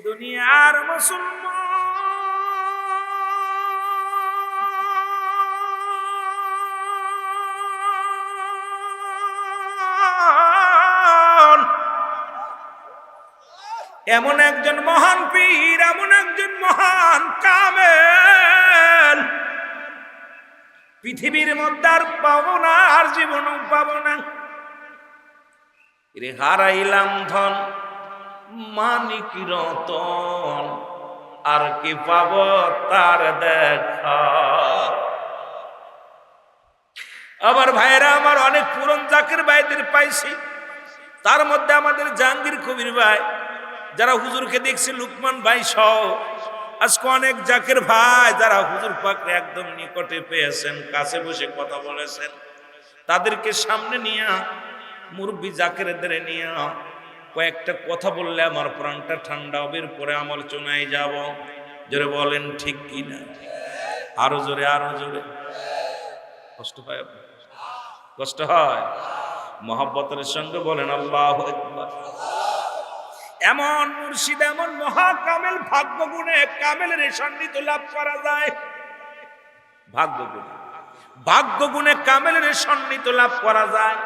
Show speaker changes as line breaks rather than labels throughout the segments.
দুনিয়ার মুসলমান এমন একজন মহান পীর, এমন একজন মহান কামেল পৃথিবীর মধ্যে আর পাবো না, আর জীবনও পাবো না। রে হারাইলাম ধন মানিক রতন, আর কি পাবো তার দেখা। আবার ভাইরা আমার অনেক পুরন জাকির ভাইদের পাইছি, তার মধ্যে আমাদের জাহাঙ্গীর কবির ভাই, যারা হুজুরকে দেখছি লুকমান ভাই সহ, আজকে অনেক জাকির ভাই যারা হুজুর পাককে একদম নিকটে পেয়েছেন, কাছে বসে কথা বলেছেন, তাদেরকে সামনে নিয়ে মুরব্বী জাকিরদের নিয়ে কয়েকটা কথা বললে আমার প্রাণটা ঠান্ডা হবে, পরে আমল চুনাই যাব। জোরে বলেন ঠিক কিনা? আরো জোরে, আরো জোরে। কষ্ট হয়? কষ্ট হয়? মহব্বতের সঙ্গে বলেন আল্লাহু আকবার। এমন মুর্শিদ, এমন মহাকামেল, ভাগ্য গুণে কামেলের সান্নিধ্য লাভ করা যায়। ভাগ্য গুণে, ভাগ্য গুণে কামেলের সান্নিধ্য লাভ করা যায়।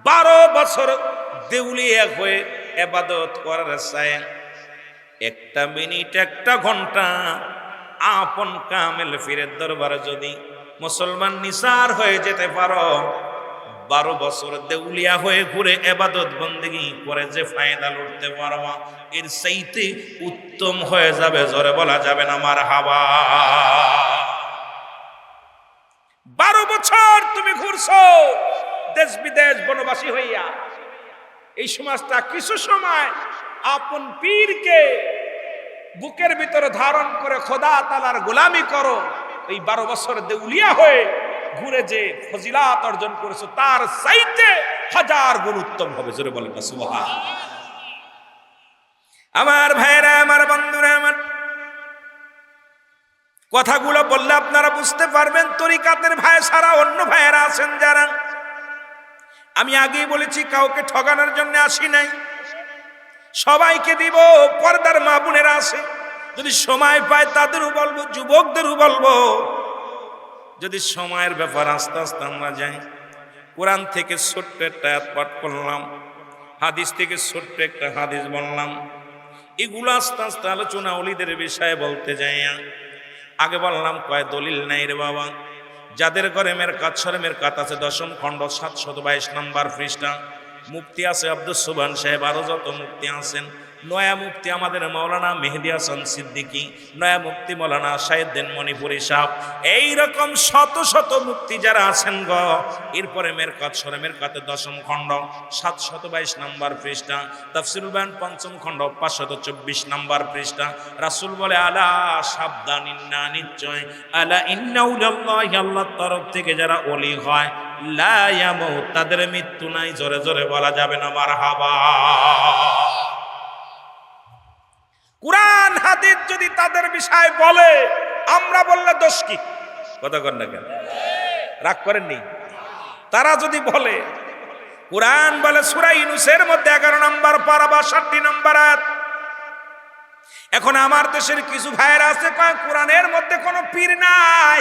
12 বছর দেউলিয়া হয়ে ইবাদত করার চায়, একটা মিনিট, একটা ঘন্টা আপন কামেল ফিরের দরবারে যদি মুসলমান নিসার হয়ে যেতে পারো, 12 বছর দেউলিয়া হয়ে ঘুরে ইবাদত বন্দেগী করে যে ফায়দা লুটতে পারবা, এর চাইতে উত্তম হয়ে যাবে। জোরে বলা যাবে না মারহাবা। 12 বছর তুমি ঘুরছো দেশ বিদেশ বনবাসী হইয়া, এই সমাজটা কিছু সময় আপন পীরকে বুকের ভিতরে ধারণ করে খোদা তাআলার গোলামি করো। এই 12 বছর দেউলিয়া হয়ে ঘুরে যে ফজিলাত অর্জন করেছো, তার চাইতে 1000 গুণ উত্তম হবে। জোরে বলেন না সুবহানাল্লাহ। আমার ভাইরা, আমার বন্ধুরা, আমার কথাগুলো বললে আপনারা বুঝতে পারবেন তরিকাতের ভাই ছাড়া অন্য ভাইয়েরা আছেন যারা। আমি আগেই বলেছি, কাউকে ঠগানোর জন্য আসি নাই, সবাইকে দিব। পর্দার মা বোনেরা আছে, যদি সময় পায় তাদেরও বলবো, যুবকদেরও বলবো। যদি সময়ের ব্যাপার আস্তে আস্তে আমরা যাই, কোরআন থেকে ছোট্ট একটা আয়াত পাঠ করলাম, হাদিস থেকে ছোট্ট একটা হাদিস বললাম, এগুলো আস্তে আস্তে আলোচনা ওলিদের বিষয়ে বলতে যাই। আগে বললাম কয় দলিল নাই রে বাবা। যাদের ঘরে মেরকাত সরে মেরকাত আছে, 10ম খণ্ড 722 নম্বর পৃষ্ঠা, মুফতি আছে আব্দুস সুবহান সাহেব, আরো যত মুফতি আছেন, নয়া মুফতি আমাদের মাওলানা মেহেদী হাসান সিদ্দিকী, নয়া মুফতি মাওলানা শাহেদ্দিন মণিপুরী সাহেব, এইরকম শত শত মুফতি যারা আছেন গ। এরপরে মেরকাত সরে মেরকাতে 10ম খণ্ড 722 নম্বর পৃষ্ঠা, তাফসীরুল বায়ান 5ম খণ্ড 524 নম্বর পৃষ্ঠা। রাসূল বলে আলা সাবধান, ইন্না নিশ্চয়, আলা ইন্না উলাল্লাহি, আল্লাহর তরফ থেকে যারা ওলি হয়, লা ইয়ামুত, তাদের মৃত্যু নাই। জোরে জোরে বলা যাবে না মারহাবা। কুরআন হাদিস যদি তাদের বিষয় বলে, আমরা বললে দোষ কি? কথা কর না কেন? রাগ করেননি? তারা যদি বলে, কুরআন বলে সূরা ইউনূসের মধ্যে 11 নম্বর পারা 62 নম্বর আয়াত। এখন আমার দেশের কিছু ভাইয়েরা আছে কয় কুরআনের মধ্যে কোনো পীর নাই।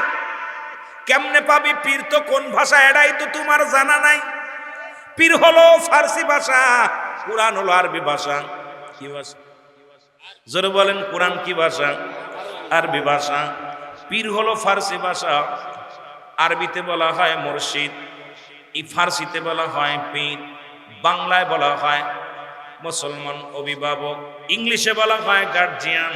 কেমনে পাবি পীর? তো কোন ভাষা এটাই তো তোমার জানা নাই। পীর হলো ফার্সি ভাষা, কুরআন হলো আরবি ভাষা। কি ভাষা? জোরে বলেন, কুরআন কি ভাষা? আরবি ভাষা। পীর হলো ফার্সি ভাষা, আরবিতে বলা হয় মুর্শিদ, এই ফার্সিতে বলা হয় পীর, বাংলায় বলা হয় মুসলমান অভিভাবক, ইংলিশে বলা হয় গার্জিয়ান।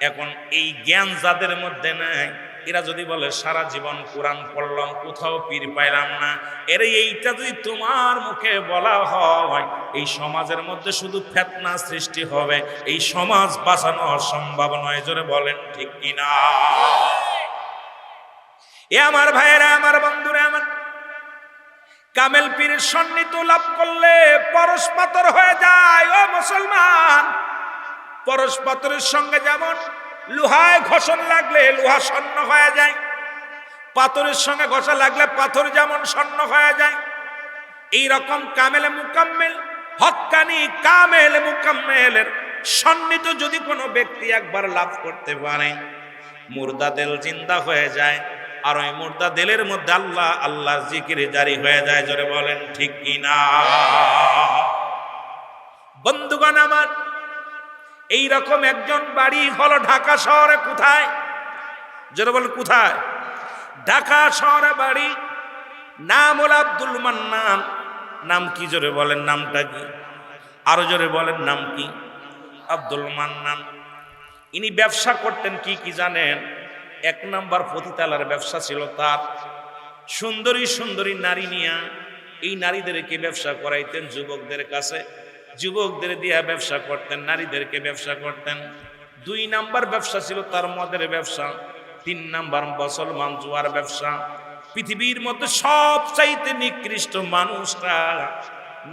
এখন এই জ্ঞান যাদের মধ্যে নাই, এরা যদি বলে সারা জীবন কোরআন পড়লাম, কোথাও পীর পাইলাম না, এর এইটা যদি তোমার মুখে বলা হয়, এই সমাজের মধ্যে শুধু ফিতনা সৃষ্টি হবে, এই সমাজ বাঁচানো অসম্ভব নয়। জোরে বলেন ঠিক কিনা? এ আমার ভাইয়েরা, আমার বন্ধুরা, আমার কামেল পীরের সান্নিধ্য লাভ করলে পরশ পাথর হয়ে যায়। ও মুসলমান, পরশ পাথরের সঙ্গে যেমন লোহায় ঘষণ লাগলে লোহা স্বর্ণ হয়ে যায়, পাথরের সঙ্গে ঘষা লাগলে পাথর যেমন স্বর্ণ হয়ে যায়, এই রকম কামেলে মুকাম্মেল, হক্কানি কামেলে মুকাম্মেলের সন্নিত যদি কোনো ব্যক্তি একবার লাভ করতে পারে, মুর্দা দিল জিন্দা হয়ে যায়, আর ওই মুর্দা দিলের মধ্যে আল্লাহ আল্লাহর জিকির জারি হয়ে যায়। জোরে বলেন ঠিক কিনা? বন্ধুগণ আমার, এইরকম একজন বাড়ি হলো ঢাকা শহরে। কোথায়? জোরে বলেন কোথায়? ঢাকা শহরে বাড়ি। নাম হলো আব্দুল মান্নান। নাম কি? জোরে বলেন নামটা কি? আরো জোরে বলেন নাম কি? আব্দুল মান্নান। ইনি ব্যবসা করতেন কি কি জানেন? এক নাম্বার পতিতালার ব্যবসা ছিল তার। সুন্দরী সুন্দরী নারী নিয়া এই নারীদেরকে ব্যবসা করাইতেন যুবকদের কাছে, যুবকদের দিয়া ব্যবসা করতেন, নারীদেরকে ব্যবসা করতেন। 2 নাম্বার ব্যবসা ছিল তার মদের ব্যবসা। 3 নাম্বার মুসলমান জুয়ার ব্যবসা। পৃথিবীর মধ্যে সবচাইতে নিকৃষ্ট মানুষটা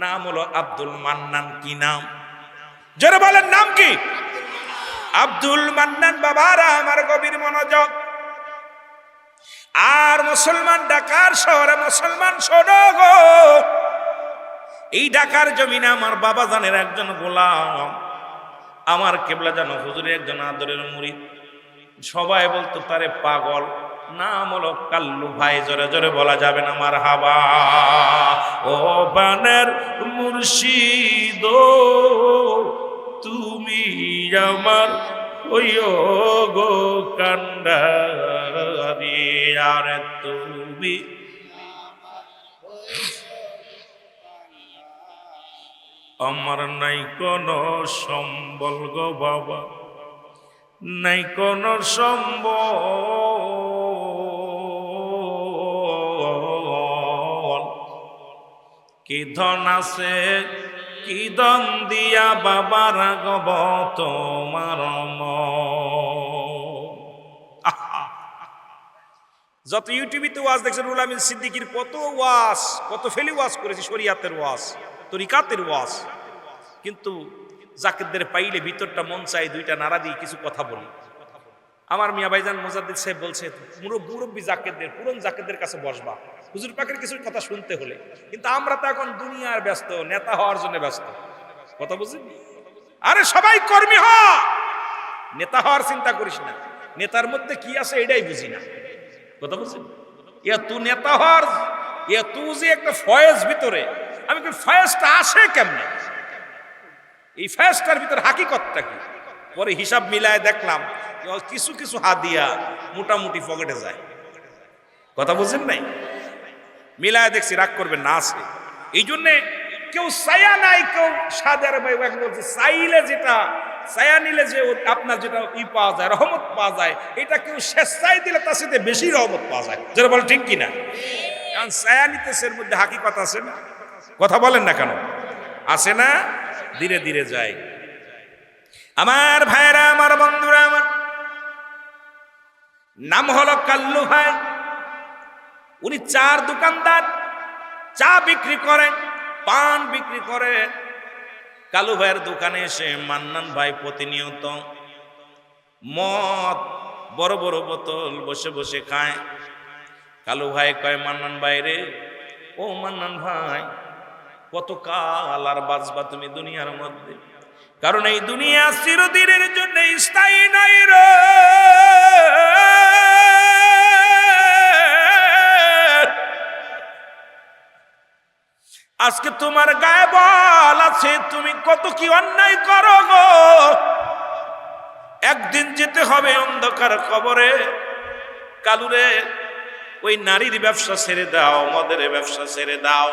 নাম হলো আব্দুল মান্নান। কি নাম? জোরে বলেন নাম কি? আব্দুল মান্নান। বাবারা আমার গভীর মনোযোগ। আর মুসলমান ঢাকার শহরে মুসলমান শোনো গো, এই ঢাকার জমিনে আমার বাবা জানের একজন গোলাম, আমার কেবলা জানো হুজুরের একজন আদরের মুরিদ। সবাই বলতো তারে পাগল। নাম হলো কাল্লু ভাই। জোরে জোরে বলা যাবে না মারহাবা। ও বানের মুর্শিদ তুমি আমার ওই গো কান্ডারি, আর তুমি আমার নাই কোন সম্বল গো বাবা, নাই কোন সম্বল। কি ধন আছে কি দন দিয়া বাবা রাগব তোমার যত ইউটিউবিতে ওয়াজ দেখছেন, রুহুল আমিন সিদ্দিকীর কত ওয়াজ, কত ফেলি ওয়াজ করেছে, শরিয়াতের ওয়াজ, তরিকাতের ওয়াজ। কিন্তু জাকেরদের পাইলে ভিতরটা মন চাই 2টা নাড়া দিয়ে কিছু কথা বলি। আমার মিয়া ভাইজান মুজাদ্দিদ সাহেব বলছে, মুরব্বী জাকেরদের, পুরন জাকেরদের কাছে বসবা হুজুর পাকের কিছু কথা শুনতে হলে। কিন্তু আমরা তো এখন দুনিয়ার ব্যস্ত, নেতা হওয়ার জন্য ব্যস্ত। কথা বুঝলি? আরে সবাই কর্মী হ, নেতা হওয়ার চিন্তা করিস না। নেতার মধ্যে কি আছে এটাই বুঝি না। কথা বুঝলি? তুই নেতা হওয়ার তুই যে একটা ফয়েজ ভিতরে, আমি কি ফয়েজটা আসে কেমনে? এই ফয়েজটার ভিতরে হাকিকতটা কি? পরে হিসাব মিলায় দেখলাম কিছু কিছু হাদিয়া মোটামুটি পকেটে যায়। কথা বুঝছেন নাই? মিলায় দেখছি, রাগ করবেন না, আছে। এই জন্যে কেউ ছায়া নাই, কেউ সাদের চাইলে যেটা ছায়া নিলে যে আপনার যেটা পাওয়া যায়, রহমত পাওয়া যায়, এটা কেউ স্বেচ্ছায় দিলে তার সাথে বেশি রহমত পাওয়া যায়। যেটা বলে ঠিক কিনা? কারণ ছায়া নিতেছে, এর মধ্যে হাকিকত আছে না? কথা বলেন না কেন? আছে না? ধীরে ধীরে যায়। আমার ভাইরা, আমার বন্ধুরা, আমার নাম হলো কাল্লু ভাই। উনি চার দোকানদার, চা বিক্রি করেন, পান বিক্রি করে। কালু ভাইয়ের দোকানে এসে মান্নান ভাই প্রতিনিয়ত মদ, বড় বড় বোতল বসে বসে খায়। কালু ভাই কয়, মান্নান ভাই রে, ও মান্নান ভাই, কত কাল আর বাঁচবা তুমি দুনিয়ার মধ্যে? কারণ এই দুনিয়া চিরদিনের জন্য স্থায়ী নাই রে। আজকে তোমার গায়ে বল আছে, তুমি কত কি অন্যায় করো গো। একদিন যেতে হবে অন্ধকার কবরে। কালুরে, ওই নারীর ব্যবসা ছেড়ে দাও, মদের ব্যবসা ছেড়ে দাও,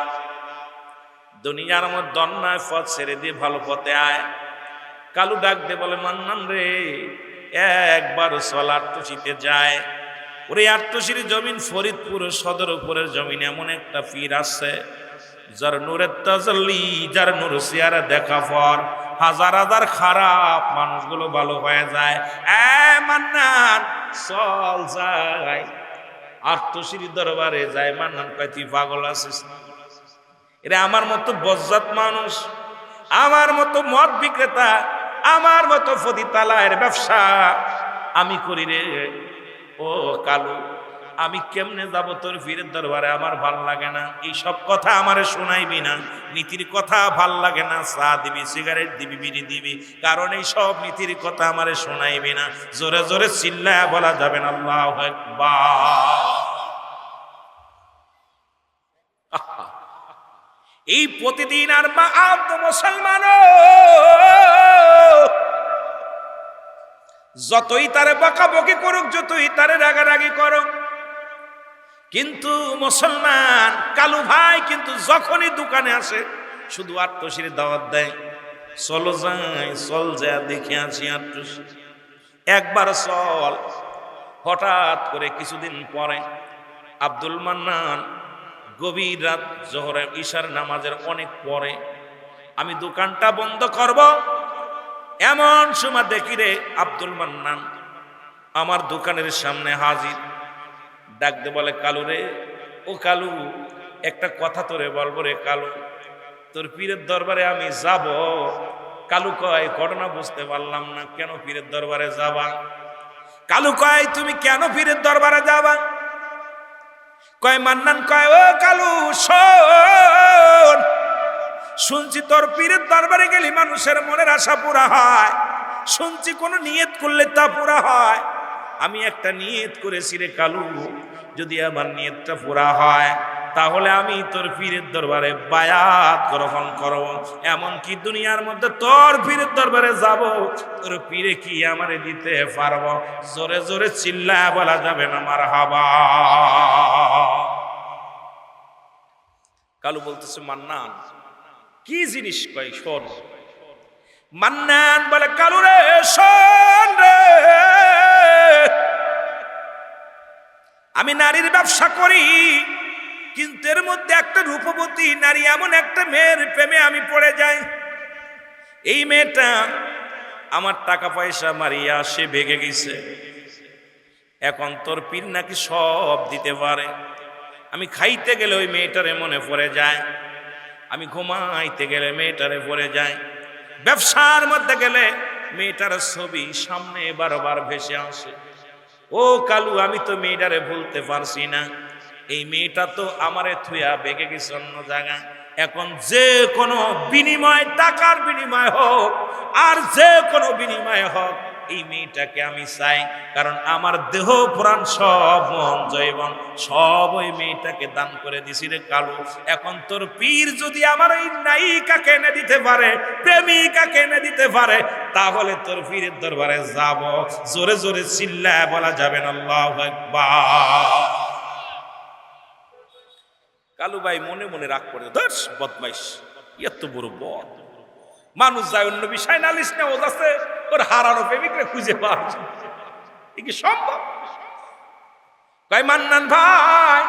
দুনিয়ার মধ্যে অন্যায় পথ ছেড়ে দিয়ে ভালো পথে আয়। কালু ডাক দে বলে, মান্নান রে, একবার চল আটটুসিতে যায়। ওরে আটটুসির জমিন ফরিদপুর সদর উপরের জমিন, এমন একটা পীর আছে যার নূরের তাজাল্লি, যার নূর সিয়ারা দেখা পর হাজার হাজার খারাপ মানুষগুলো ভালো হয়ে যায়। মান্নান চল যাই, আটটুসির দরবারে যায়। মান্নান কয়, তুই পাগল আছিস? এরা আমার মতো বজ্জাত মানুষ, আমার মতো মদ বিক্রেতা, আমার মতো ফদিতালায়ের ব্যবসা আমি করি রে। ও কালু, আমি কেমনে যাব তোর পীরের দরবারে, আমার ভাল লাগে না। এই সব কথা আমারে শোনাইবি না, নীতির কথা ভাল লাগে না। চা দিবি, সিগারেট দিবি, বিড়ি দিবি, কারণ এই সব নীতির কথা আমারে শোনাইবি না। জোরে জোরে চিল্লায়া বলা যাবে না আল্লাহু আকবার। এই প্রতিদিন আর মা আব্দ মুসলমান যতই তারে বকাবকি করুক, যতই তারে রাগারাগি করুক, কিন্তু মুসলমান কালু ভাই কিন্তু যখনই দোকানে আসে শুধু আট্টসির দাওয়াত দেয়, চলো যাই, চল যা দেখে আসি আট্টসি, একবার চল। হঠাৎ করে কিছুদিন পরে আব্দুল মান্নান গভীর রাত, জোহরের ইশার নামাজের অনেক পরে, আমি দোকানটা বন্ধ করব, এমন সময় দেখি রে আব্দুল মান্নান আমার দোকানের সামনে হাজির। ডাকতে বলে, কালু রে, ও কালু, একটা কথা তোরে বলবো রে কালু, তোর পীরের দরবারে আমি যাব। কালু কয়, ঘটনা বুঝতে পারলাম না, কেন পীরের দরবারে যাবা? কালু কয়, তুমি কেন পীরের দরবারে যাবা? কয় মান্নান কয়, ও কালু শোন, শুনছি তোর পীরের দরবারে গেলে মানুষের মনের আশা পুরা হয়, শুনছি কোনো নিয়ত করলে তা পুরা হয়। আমি একটা নিয়ত করেছি রে কালু, যদি আমার নিয়তটা পুরা হয় তাহলে আমি তোর পীরের দরবারে বায়াত গ্রহণ করব, এমনকি দুনিয়ার মধ্যে তোর পীরের দরবারে যাব, তোর পীরে কি আমারে দিতে পারবো? জোরে জোরে চিল্লায়া বলা যাবে না মারহাবা। কালু বলতেছে, মান্নান কি জিনিস? কয় শোন। মান্নান বলে, কালু রে শোন রে, আমি নারীর ব্যবসা করি, কিন্তু এর মধ্যে একটা রূপবতী নারী, এমন একটা মেয়ের প্রেমে আমি পড়ে যাই। এই মেয়েটা আমার টাকা পয়সা মারিয়া সে ভেগে গেছে, এখন তোর পীর নাকি সব দিতে পারে। আমি খাইতে গেলে ওই মেয়েটারে মনে পড়ে যায়, আমি ঘুমাইতে গেলে মেয়েটারে পড়ে যায়, ব্যবসার মধ্যে গেলে মেয়েটার ছবি সামনে বারবার ভেসে আসে। ও কালু, আমি তো মেয়েটারে ভুলতে পারছি না। এই মেয়েটা তো আমারে থুয়া বেগে গেছে অন্য জায়গায়, এখন যে কোনো বিনিময়, টাকার বিনিময় হোক আর যে কোনো বিনিময় হোক, এই মেয়েটাকে আমি চাই, কারণ আমার দেহ প্রাণ সব, মন জৈবন সব ওই মেয়েটাকে দান করে দিছি রে কালু। এখন তোর পীর যদি আমার ওই নায়িকাকে এনে দিতে পারে, প্রেমিকাকে এনে দিতে পারে, তাহলে তোর পীরের দরবারে যাব। জোরে জোরে চিল্লায় বলা যাবে না আল্লাহু আকবার। কালু ভাই মনে মনে রাগ করে, ধস বদমাইশ, এত বড় বদ মানুষ, যায় অন্য বিষয় নালিশ না, ও যাচ্ছে ওর হারানো প্রেমিকরে খুঁজে পাওয়া যায়, এ কি সম্ভব? কয় মান্নান ভাই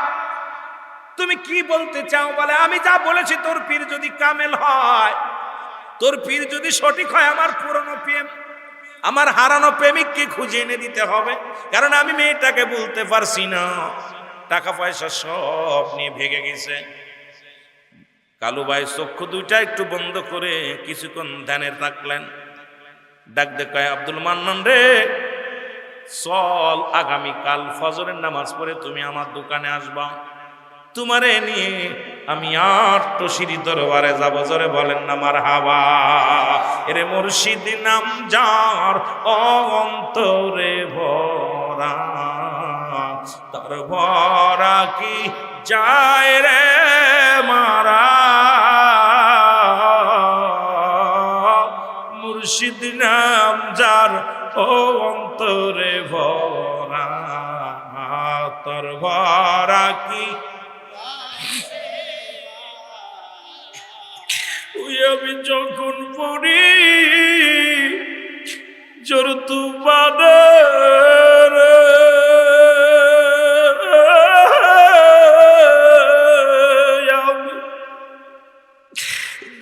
তুমি কি বলতে চাও? বলে, আমি যা বলেছি, তোর পীর যদি কামেল হয়, তোর পীর যদি সঠিক হয়, আমার পুরনো প্রেম, আমার হারানো প্রেমিককে খুঁজে এনে দিতে হবে, কারণ আমি মেয়েটাকে বলতে পারছি না, টাকা পয়সা সব নিয়ে ভেগে গেছে। কালু ভাই চক্ষু দুইটা একটু বন্ধ করে কিছুক্ষণ ধ্যানে রাখলেন, ডাক দেখায়, আব্দুল মান্নান রে, চল আগামীকাল ফজরের নামাজ পড়ে তুমি আমার দোকানে আসবা, তোমারে নিয়ে আমি আট্টসির দরবারে যাব। জোরে বলেন না মারহাবা। এরে মুর্শিদ নাম যার অন্তরে ভরা, তার ভরা কি যায় রে মারা, মুর্শিদ নাম যার অন্তরে ভরা, তার ভরা কি। আমি যখন পড়ি জোর তুমারে,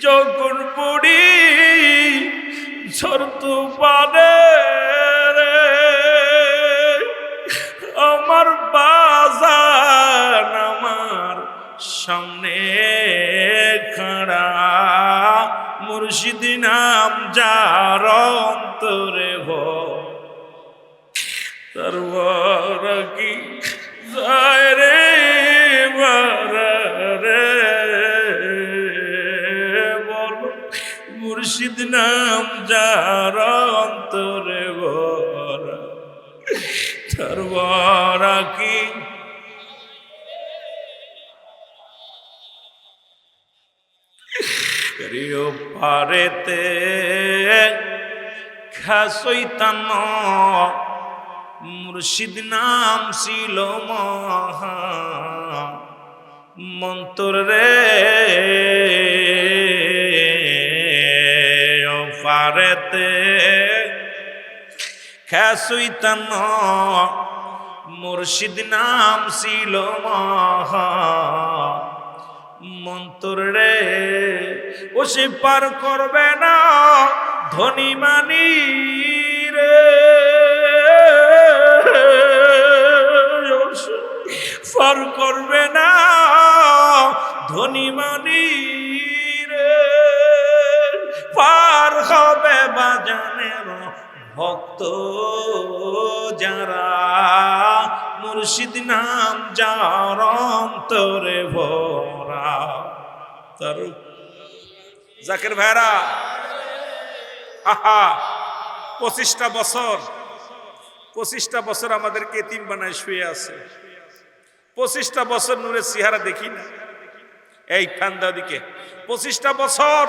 যখন পড়ি ঝড় তুফানে, আমার বাজান আমার সামনে খাড়া, মুর্শিদ নাম যার অন্তরে তার কি যায় রে মারা রে, বল মুর্শিদ নাম যার অন্তরে ভরা, তার ভরা কি রিও পারেতে খাসইতান মুর্শিদ নাম ছিল মহা মন্তর রে, ও পারেতে খাসইতান মুর্শিদ নাম ছিল মহা মন্তর রে, ও সে পার করবে না ধনী মানি রে, পার করবে না ধনী মানি রে, পার হবে বাজানের ভক্ত যারা মুর্শিদ নাম যার অন্তরে ভরা। তার জাকির ভাইরা আহা 25টা বছর আমাদেরকে এতিম বানায় শুয়ে আছে, 25টা বছর নূরের চেহারা দেখি না, এই ঠান্ডা দিকে 25টা বছর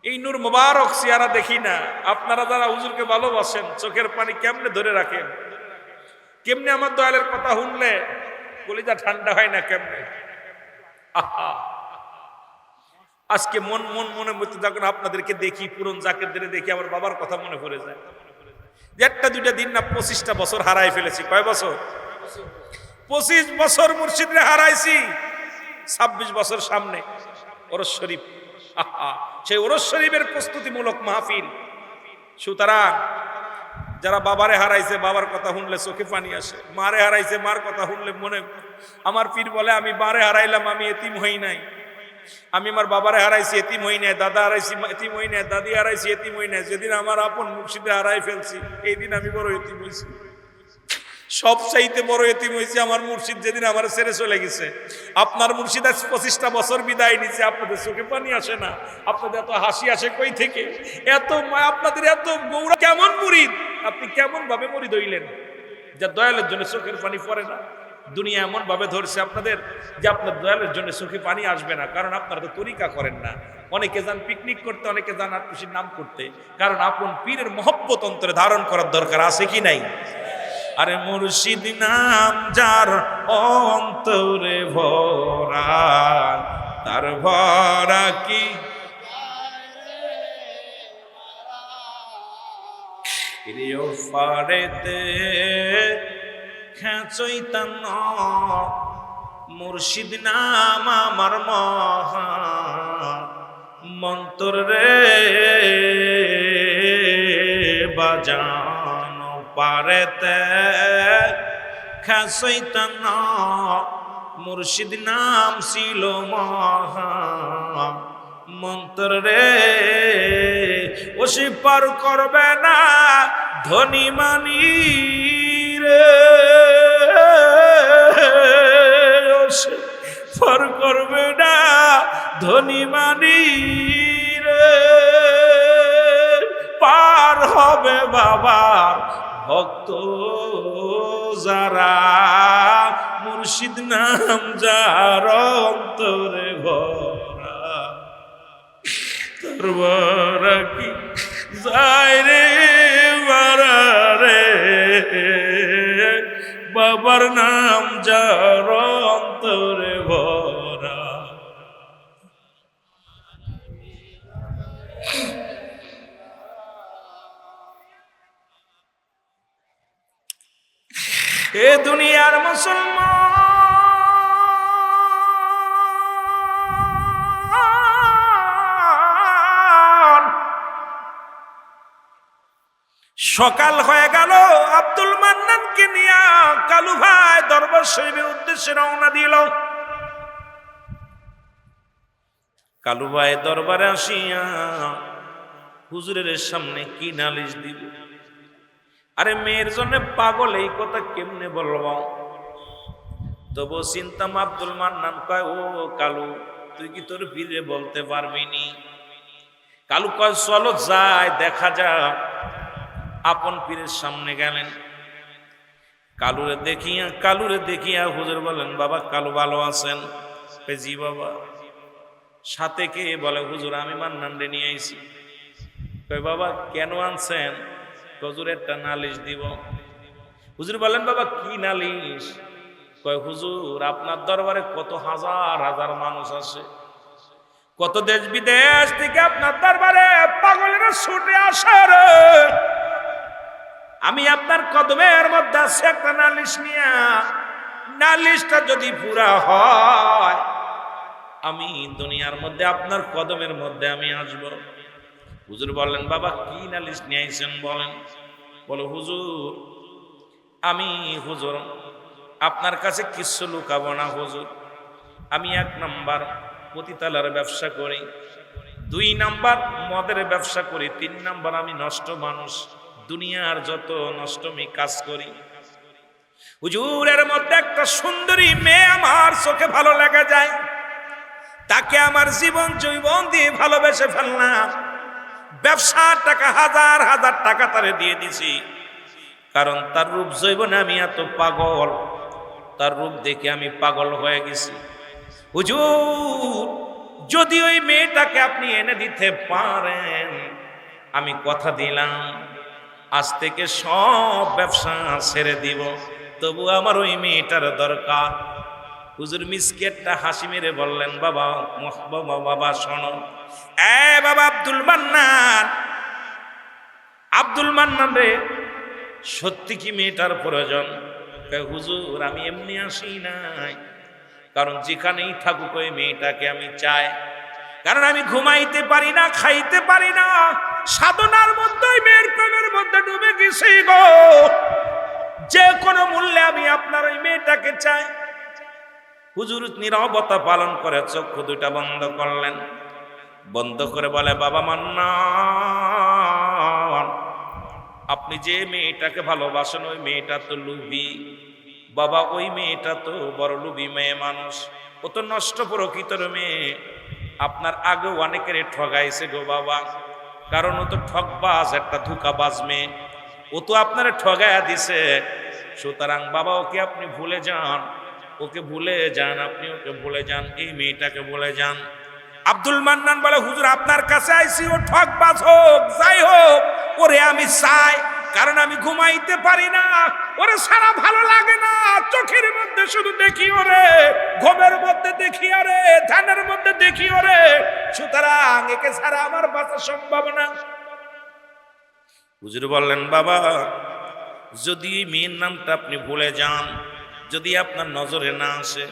এই নূর মুবারক চেহারা দেখি না। আপনারা যারা হুজুরকে ভালোবাসেন চোখের পানি কেমনে ধরে রাখেন, কেমনে আমার দয়ালের কথা শুনলে কলিজা ঠান্ডা হয় না কেমনে। আহা আজকে মনে মধ্যে যখন আপনাদেরকে দেখি, পুরন জাকিরদের দেখি, আমার বাবার কথা মনে পড়ে যায়। একটা দুইটা দিন না 25টা বছর হারাই ফেলেছি। কয় বছর? 25 বছর মুর্শিদরে হারাইছি, 26 বছর সামনে ওরস শরীফ। আহা সেই ওরস শরীফের প্রস্তুতিমূলক মাহফিল। সুতরাং যারা বাবারে হারাইছে বাবার কথা শুনলে চোখে পানি আসে, মারে হারাইছে মার কথা শুনলে মনে, আমার পীর বলে আমি মারে হারাইলাম আমি এতিম হই নাই, আমি আমার বাবারে হারাইছি এতিম হই নাই, দাদা হারাইছি এতিম হই নাই, দাদি হারাইছি এতিম হই নাই, যেদিন আমার আপন মুর্শিদে হারাই ফেলছি এই দিন আমি বড় এতিম হয়েছি। সব চাইতে বড় এতিম হয়েছে আমার মুর্শিদ যেদিন আমার ছেড়ে চলে গেছে। আপনার মুর্শিদ আজ 25টা বছর বিদায় নিচ্ছে, আপনাদের চোখে পানি আসে না, আপনাদের এত হাসি আসে কই থেকে, এত আপনাদের এত গৌরব, কেমন মুরিদ আপনি, কেমন ভাবে মুরিদ হইলেন যা দয়ালের জন্য চোখের পানি পড়ে না। দুনিয়া এমন ভাবে ধরছে আপনাদের যে আপনার দয়ালের জন্য চোখে পানি আসবে না, কারণ আপনারা তো তরিকা করেন না। অনেকে যান পিকনিক করতে, অনেকে যান আত্মীয় নাম করতে, কারণ আপন পীরের মহব্বত অন্তরে ধারণ করার দরকার আছে কি নাই? আরে মুর্শিদ নাম যার অন্তরে ভরা, তার ভরা কি রিও ফারেতে খেচইতান মুর্শিদ নাম আমার মহা মন্তর রে, বাজান পারেতে খেচইতান মুর্শিদ নাম ছিল মহা মন্তর রে, ও সে পার করবে না ধনী মানি রে, ও সে পার করবে না ধনী মানি রে, পার হবে বাবার ভক্ত যারা মুর্শিদ নাম যার অন্তরে ভরা, তার ভরা কি যায় রে মারা রে, বাবার নাম যার অন্তরে ভরা। এ দুনিয়ার মুসলমান, সকাল হয়ে গেল, আব্দুল মান্নানকে নিয়ে কালু ভাই দরবার শরীফের উদ্দেশ্যে রওনা দিল। কালু ভাই দরবারে আসিয়া হুজুরের সামনে কি নালিশ দিল, আরে মেয়ের জন্য পাগল, এই কথা কেমনে বলবো? তবু চিন্তাম আব্দুল মান্নান কয়, ও কালু, তুই কি তোর পীরে বলতে পারবি নি? কালু কয়, চলো যাই, দেখা যাক। আপন পীরের সামনে গেলেন। কালুরে দেখিয়া হুজুর বলেন, বাবা কালু ভালো আছেন? জি বাবা। সাথে কে? বলে, হুজুর আমি মান্নান রে নিয়ে আইছি। কয়, বাবা কেন আনছেন? হুজুর একটা নালিশ দিব। হুজুর বলেন, বাবা কি নালিশ? কয়, হুজুর আপনার দরবারে কত হাজার হাজার মানুষ আসে, কত দেশ বিদেশ থেকে আপনার দরবারে পাগলেরা ছুটে আসে রে। আমি আপনার কদমের মধ্যে আছি একটা নালিশ নিয়া। নালিশটা যদি পুরা হয়, আমি দুনিয়ার মধ্যে আপনার কদমের মধ্যে আমি আসব। হুজুর বললেন, বাবা কি নালিশ নিয়ে আইছেন বলেন। বলো, হুজুর হুজুর আপনার কাছে কিছু লুকাবো না হুজুর। আমি 1 নাম্বার পতিতালার ব্যবসা করি, 2 নাম্বার মদের ব্যবসা করি, 3 নাম্বার আমি নষ্ট মানুষ, দুনিয়ার যত নষ্টমী কাজ করি। হুজুরের মধ্যে একটা সুন্দরী মেয়ে আমার চোখে ভালো লেগে যায়, তাকে আমার জীবন জৈবন দিয়ে ভালোবেসে ফেললাম। ব্যবসার টাকা হাজার হাজার টাকা তারে দিয়ে দিছি, কারণ তার রূপ জৈবনে আমি এত পাগল, তার রূপ দেখে আমি পাগল হয়ে গেছি। হুজুর যদি ওই মেয়েটাকে আপনি এনে দিতে পারেন, আমি কথা দিলাম আজ থেকে সব ব্যবসা ছেড়ে দিব, তবু আমার ওই মেয়েটার দরকার। হুজুর মিসকেটটা হাসি মেরে বললেন, বাবা বাবা শোনো, বাবা আব্দুল মান্নান রে, সত্যি কি মেয়েটার প্রয়োজন? হুজুর আমি এমনি আসি নাই, কারণ যেখানেই থাকুক ওই মেয়েটাকে আমি চাই, কারণ আমি ঘুমাইতে পারি না, খাইতে পারি না, সাধনার মধ্যে মেয়ের প্রেমের মধ্যে ডুবে গেছি গো। যে কোনো মূল্যে আমি আপনার ওই মেয়েটাকে চাই। হুজুর নীরবতা পালন করে চক্ষু 2টা বন্ধ করলেন, বন্ধ করে বলে, বাবা মান্নান, আপনি যে মেয়েটাকে ভালোবাসেন ওই মেয়েটা তো লুবি বাবা, ওই মেয়েটা তো বড় লুবি মেয়ে মানুষ, ও তো নষ্ট প্রকৃতির মেয়ে। আপনার আগে অনেকের ঠগাইছে গো বাবা, কারণ ও তো ঠকবাজ, একটা ধোঁকাবাজ মেয়ে, ও তো আপনার ঠগাইয়া দিছে। সুতরাং বাবা ওকে আপনি ভুলে যান, ওকে ভুলে যান, আপনি ওকে ভুলে যান, এই মেয়েটাকে ভুলে যান। আব্দুল মান্নান বলে, হুজুর আপনার কাছে আইছি, ও ঠকবাজ হোক যাই হোক, ওরে আমি চাই, কারণ আমি ঘুমাইতে পারি না, ওরে সারা ভালো লাগে না, চোখের মধ্যে শুধু দেখি ওরে, ঘুমের মধ্যে দেখি ওরে, ধ্যানের মধ্যে দেখি ওরে, সুতরাং একে ছাড়া আমার বাঁচা সম্ভব না। হুজুর বললেন, বাবা যদি মেয়ের নামটা আপনি ভুলে যান, যদি আপনার নজরে না আসে,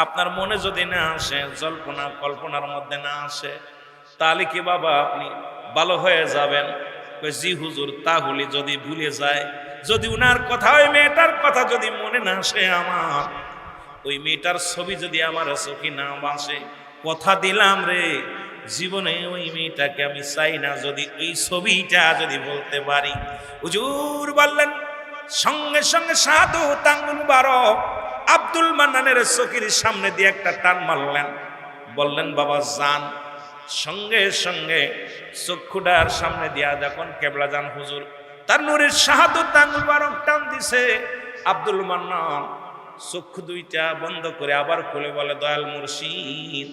আপনার মনে যদি না আসে, জল্পনা কল্পনার মধ্যে না আসে, তাহলে কি বাবা আপনি ভালো হয়ে যাবেন? জি হুজুর, তাহলে যদি ভুলে যায়, যদি উনার কথা, ওই মেয়েটার কথা যদি মনে না আসে, আমার ওই মেয়েটার ছবি যদি আমার চোখে না বাসে, কথা দিলাম রে, জীবনে ওই মেয়েটাকে আমি চাই না, যদি ওই ছবিটা যদি বলতে পারি। হুজুর বললেন, সঙ্গে সঙ্গে সাধু আঙ্গুল মুবারক আব্দুল মান্নানের চোখের সামনে দিয়ে একটা টান মারলেন, বললেন, বাবা যান। সঙ্গে সঙ্গে চক্ষুটার সামনে দিয়া যখন কেবলা যান, হুজুর তার নূরের শাহাদত আঙ্গুল মুবারক টান দিছে। আব্দুল মান্নান চক্ষু 2টা বন্ধ করে আবার খুলে বলে, দয়াল মুর্শিদ,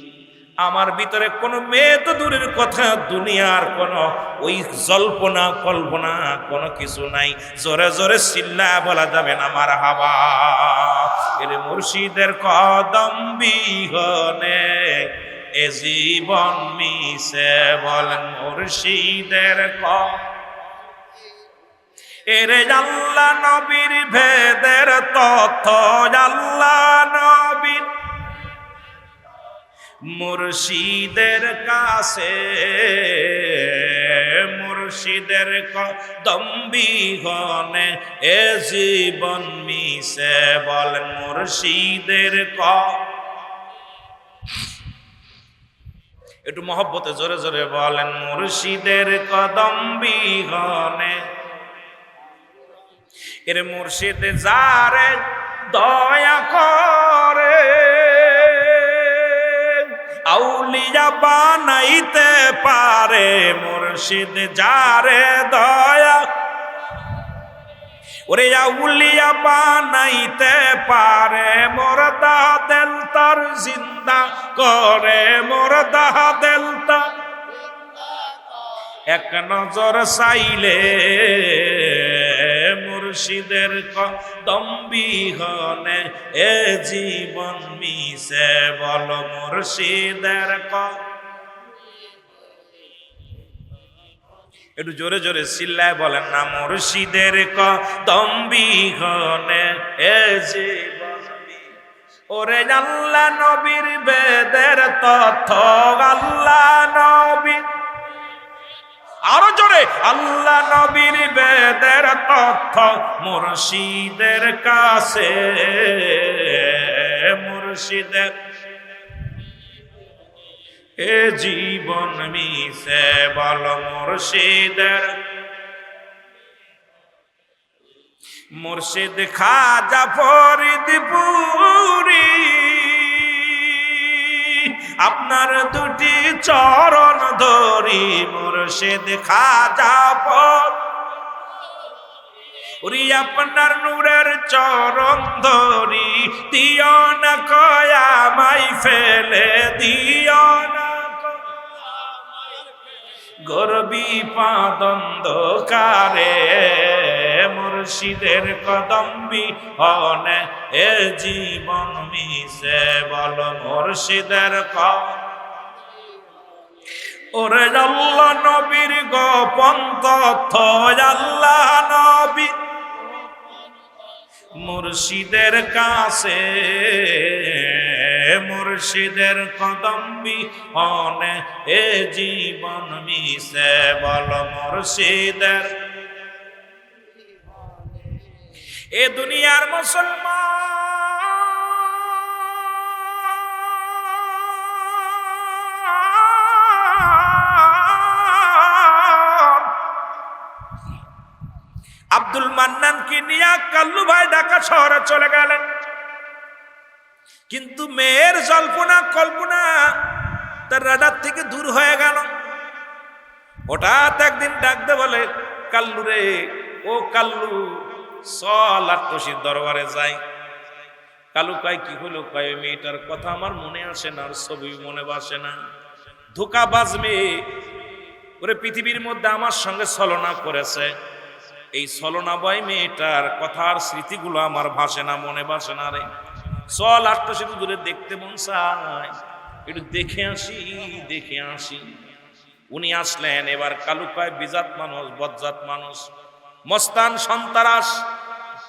আমার ভিতরে কোনো মেয়ে তো দূরের কথা, দুনিয়ার কোনো ওই জল্পনা কল্পনা কোনো কিছু নাই। জোরে জোরে চিল্লা বলা যাবে না মারহাবা। এর মুর্শিদের কদম বিহনে এ জীবন মিশে, বলেন মুর্শিদের এরে আল্লাহ নবীর ভেদের তথ্য, আল্লাহ নবীর মুর্শিদের কাছে, মুর্শিদের কদম বিহনে এ জীবন মিশে, বলেন মুর্শিদের একটু মহব্বতে জোরে জোরে বলেন, মুর্শিদের কদম বিহনে এর মুর্শিদ যারে দয়া করে আউলিয়া বানাইতে পারে, মুর্শিদ যারে দয়া ওরে আউলিয়া বানাইতে পারে, মুর্দা দিল তার জিন্দা করে, মুর্দা দিল তার এক নজর চাইলে মুর্শিদের কদম বিহনে এ জীবন মিশে, বল মুর্শিদের একটু জোরে জোরে চিল্লায় বলেন না, মুর্শিদের কদম বিহনে এ জীবন। ওরে আল্লাহ নবীর বেদের তথ্য, আল্লাহ নবী আরো জোরে, আল্লাহ নবীর বেদের তথ্য মুর্শিদের কাছে, মুর্শিদের এ জীবন মিশে, বল মুর্শিদের। মুর্শিদ খাজা ফরিদপুরি আপনার দুটি চরণ ধরি, মুর্শিদ খাজা ফরিদপুরি আপনার নূরের চরণ ধরি, দিও না কয়া মাই ফেলে, দিও না গর্বি পাদন্ধকারে, মুর্শিদের কদম বিহনে এ জীবন মিশে, বল মুর্শিদের ওরে আল্লাহ নবীর গোপন তথ্য, আল্লাহ নবী মুর্শিদের কাছে, মুর্শিদের কদম বিহনে এ জীবন মিশে, বল মুর্শিদের। এ দুনিয়ার মুসলমান আব্দুল মান্নানকে নিয়ে কাল্লু ভাই ঢাকা শহরে চলে গেলেন, কিন্তু মেয়ের জল্পনা কল্পনা তার রাডার থেকে দূর হয়ে গেল। হঠাৎ একদিন ডাকতে বলে, কাল্লু রে, ও কাল্লু চল আত্মসীর দরবারে যাই। কালু কয় কি হলো? কয় মেয়েটার কথা আমার মনে আসে না, আর ছবি মনে বাসে না, ধোঁকাবাজ মেয়ে, ওরে পৃথিবীর মধ্যে আমার সঙ্গে ছলনা করেছে, এই ছলনা বয় মেয়েটার কথার স্মৃতিগুলো আমার ভাসে না, মনে বাসে না রে, চল আটটা দূরে দেখতে মন চায়, একটু দেখে আসি, দেখে আসি। উনি আসলেন। এবার কালু কয় বিজাত মানুষ, বজ্জাত মানুষ, মস্তান সন্তারাস,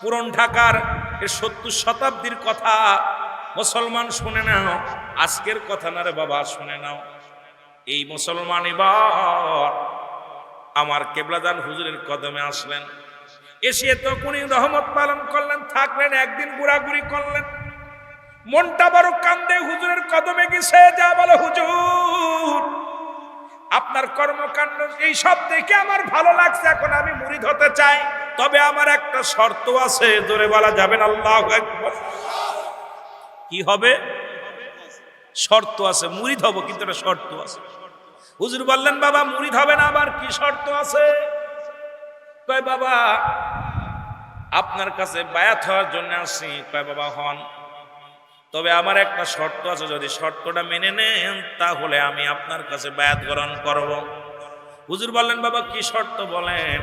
পুরন ঢাকার 70 শতাব্দীর কথা মুসলমান শুনে নাও, আজকের কথা না রে বাবা, শুনে নাও। এই মুসলমান এবার আমার কেবলাদান হুজুরের কদমে আসলেন, এসে তখনই রহমত পালন করলেন, থাকলেন, একদিন ঘোরাঘুরি করলেন, মনটা বড় কান্দে হুজুরের কদমে গেছে, যা বলে হুজুর আপনার কর্মকাণ্ড এই সব দেখে আমার ভালো লাগছে, এখন আমি মুরিদ হতে চাই, তবে আমার একটা শর্ত আছে, জোরে বলা যাবেন আল্লাহু আকবার। কি হবে? শর্ত আছে, মুরিদ হব কিন্তু একটা শর্ত আছে। হুজুর বললেন বাবা মুরিদ হবে না, আবার কি শর্ত আছে? কয় বাবা আপনার কাছে বায়াত হওয়ার জন্য আসি। কয় বাবা হন, তবে আমার একটা শর্ত আছে, যদি শর্তটা মেনে নেন তাহলে আমি আপনার কাছে বায়াত গ্রহণ করব। হুজুর বললেন বাবা কি শর্ত বলেন?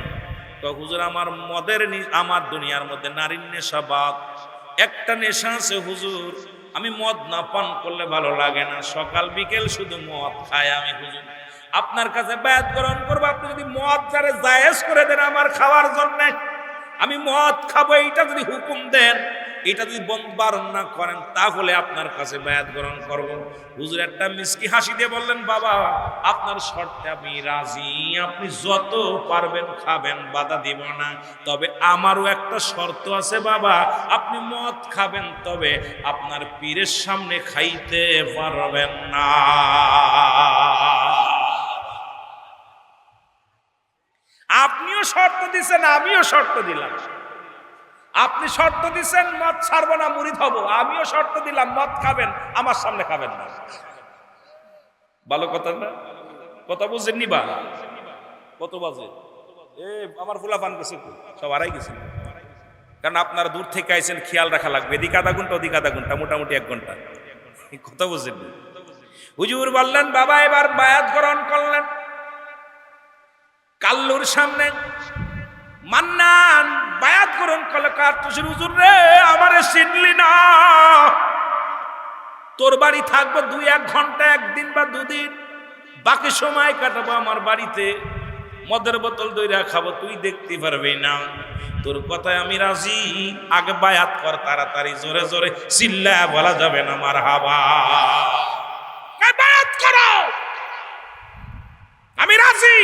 হুজুর আমার আমার দুনিয়ার মধ্যে নারীর নেশা বাদ, একটা নেশা আছে হুজুর, আমি মদ না পান করলে ভালো লাগে না, সকাল বিকেল শুধু মদ খাই আমি। হুজুর আপনার কাছে বায়াত গ্রহণ করবো, আপনি যদি মদ যারে জায়েজ করে দেন আমার খাওয়ার জন্য, আমি মদ খাবো এইটা যদি হুকুম দেন, এটা যদি বারণ না করেন তাহলে আপনার কাছে বায়াত গ্রহণ করব। হুজুর একটা মিষ্টি হাসি দিয়ে বললেন বাবা আপনার শর্তে আমি রাজি, আপনি যত পারবেন খাবেন, বাধা দিব না, তবে আমারও একটা শর্ত আছে বাবা, আপনি মদ খাবেন তবে আপনার পীরের সামনে খাইতে পারবেন না। আপনিও শর্ত দিছেন, আমিও শর্ত দিলাম, আপনি শর্ত দিচ্ছেন মদ ছাড়বো না, মুরিদ হব, আমিও শর্ত দিলাম মদ খাবেন, আমার সামনে খাবেন না। ভালো কথা না? কথা বুঝছেননি? বা কত বাজে আমার ফুলা পান গেছে, সব আড়াই গেছে, কারণ আপনারা দূর থেকে আইছেন, খেয়াল রাখা লাগবে, এদিকে আধা ঘন্টা ওদিকে আধা ঘন্টা, মোটামুটি 1 ঘন্টা। কথা বুঝছেন? হুজুর বললেন বাবা এবার বায়াত গ্রহণ করলেন। কাল্লুর সামনে মান্নান বায়াত গ্রহণ করলে কার্তুসের হুজুর রে আমারে চিনলি না, তোর বাড়ি থাকবো 2-1 ঘন্টা, 1 দিন বা 2 দিন, বাকি সময় কাটাবো আমার বাড়িতে, মদের বোতল দইরা খাবো, তুই দেখতে পারবি না, তোর কথায় আমি রাজি, আগে বায়াত কর তাড়াতাড়ি, জোরে জোরে চিল্লা বলা যাবে না মারহাবা, বায়াত করো, আমি রাজি।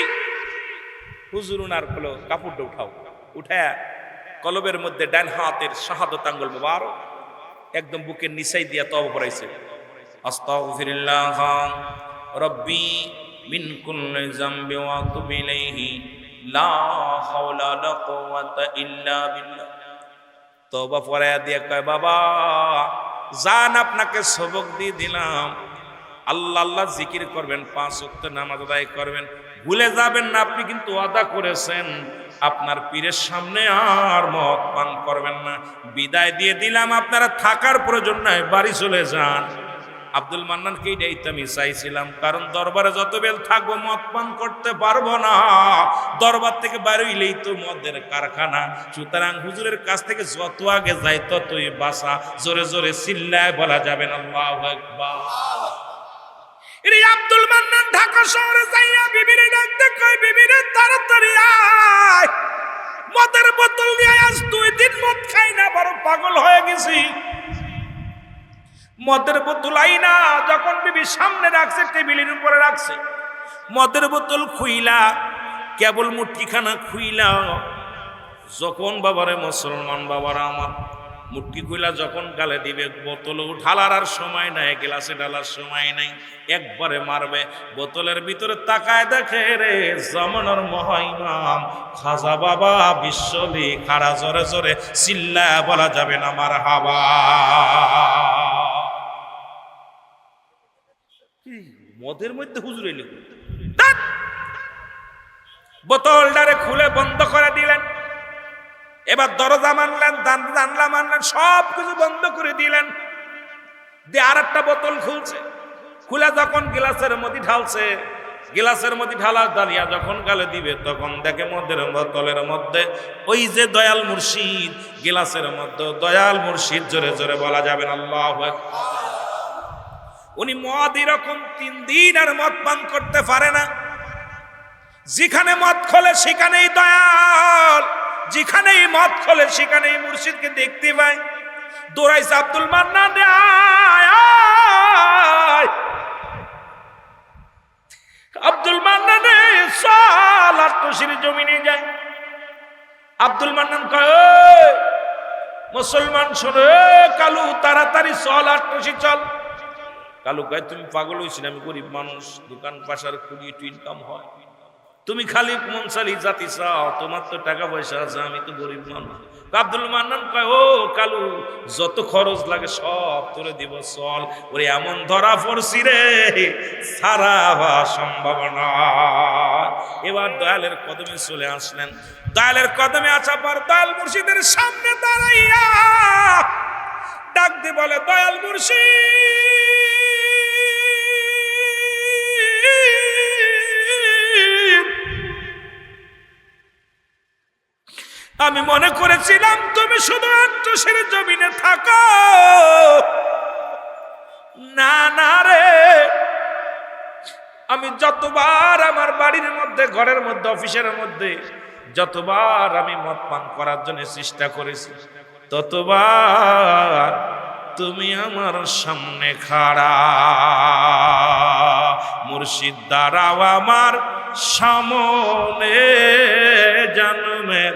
হুজুর উনার হলো কাপড়টা উঠাও, উঠায় কলবের মধ্যে ডান হাতের শাহাদত আঙ্গুল মোবারক একদম বুকের নিচাই দিয়া তওবা করাইছে, আস্তাগফিরুল্লাহ রব্বি মিন কুল্লি যামবি ওয়া আতুবু ইলাইহি লা হাওলা ওয়ালা কুওয়াতা ইল্লা বিল্লাহ। তওবা পড়ায়া দিয়ে কয় বাবা জান আপনাকে সবক দিয়ে দিলাম, আল্লাহ আল্লাহ জিকির করবেন, 5 ওয়াক্ত নামাজ আদায় করবেন, ভুলে যাবেন না আপনি কিন্তু ওয়াদা করেছেন আপনার পীরের সামনে আর মদ পান করবেন না, বিদায় দিয়ে দিলাম, আপনারা থাকার প্রয়োজন নাই, বাড়ি চলে যান। আব্দুল মান্নানকে এটাই তো আমি চাইছিলাম, কারণ দরবারে যত বেল থাকবো মদ পান করতে পারবো না, দরবার থেকে বাইরে হইলেই তো মদের কারখানা, সুতরাং হুজুরের কাছ থেকে যত আগে যাই ততই বাসা, জোরে জোরে চিল্লায় বলা যাবেন আল্লাহু আকবার। আব্দুল মান্নান ঢাকা শহরে যাইয়া বিবিরে ডাকতে কয় বিবিরে তাড়াতাড়ি আয়, মদের বোতল নিয়ে আজ 2 দিন মদ খাই না, বড় পাগল হয়ে গেছি। মদের বোতল আইনা যখন বিবি সামনে রাখছে, টেবিলের উপরে রাখছে, মদের বোতল খুইলা কেবল মুট্টিখানা খুইলা, যখন বাবারে মুসলমান বাবারা আমার মুট্টি খুইলা যখন গালে দিবে, বোতল ঢালার আর সময় নাই, গ্লাসে ঢালার সময় নাই, একবারে মারবে, বোতলের ভিতরে তাকায় দেখে রে জামানার মহাইমাম খাজা বাবা বিশ্বলি খাড়া, জোরে জোরে চিল্লা বলা যাবে না মারহাবা। মদের মধ্যে হুজুর এলো, বোতলটারে খুলে বন্ধ করে দিলেন, এবার দরজা মানলেন, জানলা মানলেন, সব কিছু বন্ধ করে দিলেন, দিয়ে আরেকটা বোতল খুলছে, খুলে যখন গ্লাসের মধ্যে ঢালছে, গ্লাসের মধ্যে ঢালা দাঁড়িয়া যখন গালে দিবে, তখন দেখে মদের বোতলের মধ্যে ওই যে দয়াল মুর্শিদ, গ্লাসের মধ্যে দয়াল মুর্শিদ, জোরে জোরে বলা যাবেন আল্লাহু আকবার। উনি মদ এরকম 3 দিন আর মদ পান করতে পারে না, যেখানে মদ খোলে সেখানেই দয়াল, যেখানেই মদ খোলে সেখানেই মুর্শিদকে দেখতে পায়, দৌড়াইছে আব্দুল মান্নান রে আয়, আব্দুল মান্নান রে চল আত্মশির জমিনে যায়। আব্দুল মান্নান কয় মুসলমান শোনো, কালু তাড়াতাড়ি চল আত্মশি চল। কালু কয় তুমি পাগল হইছ না, আমি গরিব মানুষ, দোকান পাশার খুলি একটু ইনকাম হয়, তুমি খালি মনসালি জাতি চাও, তোমার তো টাকা পয়সা আছে, আমি তো গরিব মানুষ। আব্দুল মান্নান কয় ও কালু যত খরচ লাগে সব তোরে দিব, চল। ওরে এমন ধরা পড়ছি রে সারা সম্ভব না। এবার দয়ালের কদমে চলে আসলেন, দয়ালের কদমে আসার পর দয়াল মুর্শিদের সামনে দাঁড়াইয়া ডাক দিয়ে বলে দয়াল মুর্শিদ, আমি মনে করেছিলাম তুমি শুধু আত্মশির জমিনে থাকো, না না রে, আমি যতবার আমার বাড়ির মধ্যে, ঘরের মধ্যে, অফিসের মধ্যে যতবার আমি মদ পান করার জন্য চেষ্টা করেছি, ততবার তুমি আমার সামনে খাড়া। মুর্শিদ দাঁড়াও আমার সামনে, জন্মের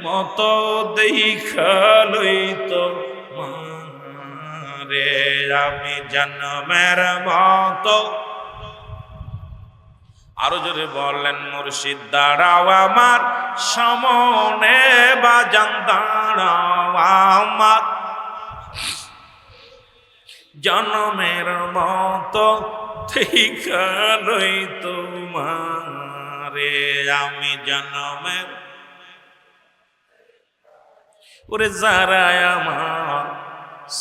মতো দেখালই তো মারে, আমি জন্মের মতো। আরো জোরে বললেন মুর্শিদ দাঁড়াও আমার সামনে, বাজান দাঁড়াও আমার জনমের মতো দেখা লই তোমারে আমি জনমের ওরে যারা আমার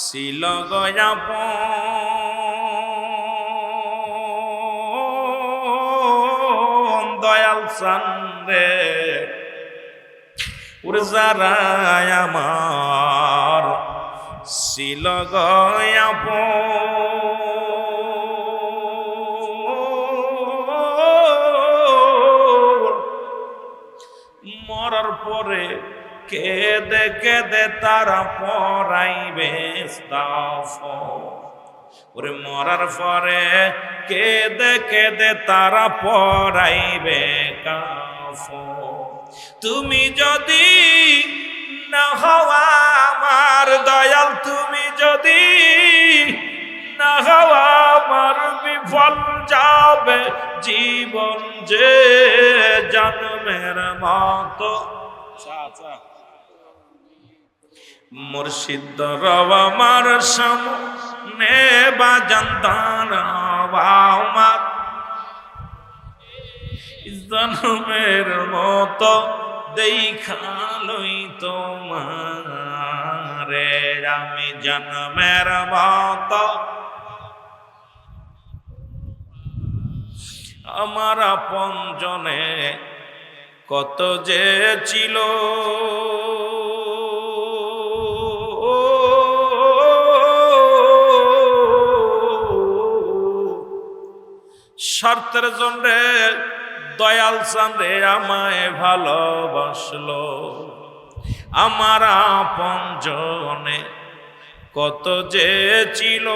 ছিল গয়াপন দয়াল চান্দে ওরে যারা আমার ছিল গয়াপন মরার পরে কেদে কেদে তারা পরাইবে ওরে মরার পরে কেদে কেদে তারা পরাইবে কাফন তুমি যদি না হওয়া আমার দয়াল তুমি যদি না হওয়া আমার বিফল যাবে জীবন যে জন্মের মতো মুর্শিদ রব আমার সামনে বাজান আমার জন্মের মতো দেখা লই তোমারে আমি জন্মের মতো আমার আপন জনে কত যে ছিল স্বার্থের জন্যে দয়াল চান্দে আমায় ভালোবাসলো আমার আপন জনে কত যে ছিল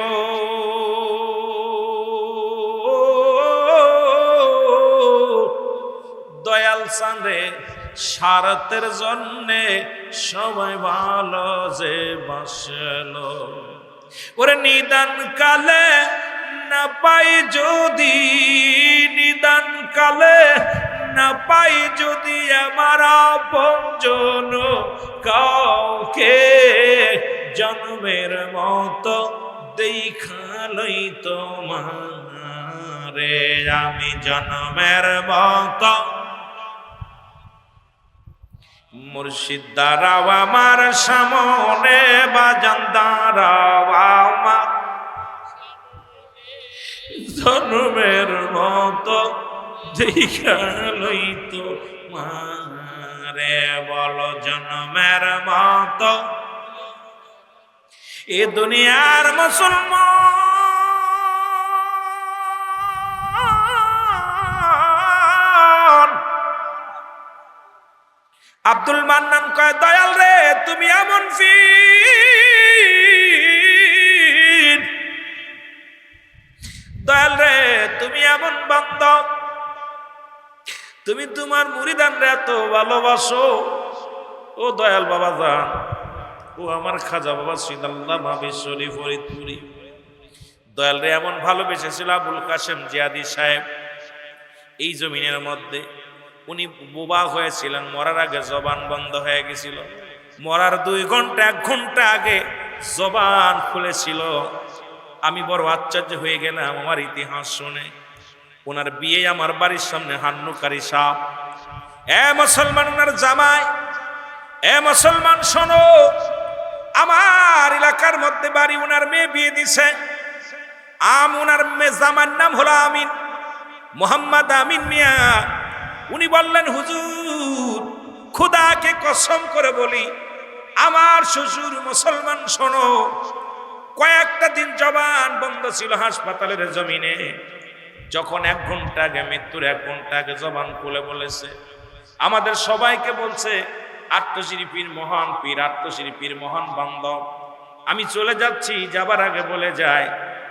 দয়াল চান্দে স্বার্থের জন্যে সবাই ভালো যে বাসলো ওরে নিদান কালে না পাই যদি নিদান কালে না পাই যদি আমার আপনজন কাউকে জন্মের মতো দেখা লই তোমারে আমি জন্মের মতো মুর্শিদ দাঁড়াও আমার সামনে বাজান দাঁড়াও আমার জন্মের মতো দেখা লই তোমারে বলো জন্মের মতো এ দুনিয়ার মুসলমান আব্দুল মান্নান কয় দয়াল রে তুমি এমন ফির দয়াল রে তুমি এমন বান্দা তুমি তোমার মুরিদানরা এত ভালোবাসো ও দয়াল বাবা যান ও আমার খাজা বাবা সিদাল্লাহ মাহেশ্বরী ফরিদপুরি দয়াল রে এমন ভালোবেসেছিল আবুল কাসেম জিয়াদি সাহেব এই জমিনের মধ্যে উনি বোবা হয়েছিলেন মরার আগে জবান বন্ধ হয়ে গেছিল মরার 2 ঘন্টা 1 ঘন্টা আগে জবান খুলেছিল আমি বড় আশ্চর্য হয়ে গেলাম আমার ইতিহাস শুনে ওনার বিয়ে আমার বাড়ির সামনে হান্নুকারী সাপ এ মুসলমান ওনার জামাই এ মুসলমান শোনো আমার এলাকার মধ্যে বাড়ি ওনার মেয়ে বিয়ে দিছে ওনার মেয়ে জামার নাম হলো আমিন মোহাম্মদ আমিন মিয়া উনি বললেন হুজুর খোদাকে কসম করে বলি আমার শ্বশুর মুসলমান শোনো কয়েকটা দিন জবান বন্ধ ছিল হাসপাতালের জমিনে যখন 1 ঘন্টা আগে মৃত্যুর 1 ঘন্টা আগে জবান খুলে বলেছে আমাদের সবাইকে বলছে আত্মশিল্পীর মহান পীর আত্মশিল্পীর মহান বান্ধব আমি চলে যাচ্ছি যাবার আগে বলে যায়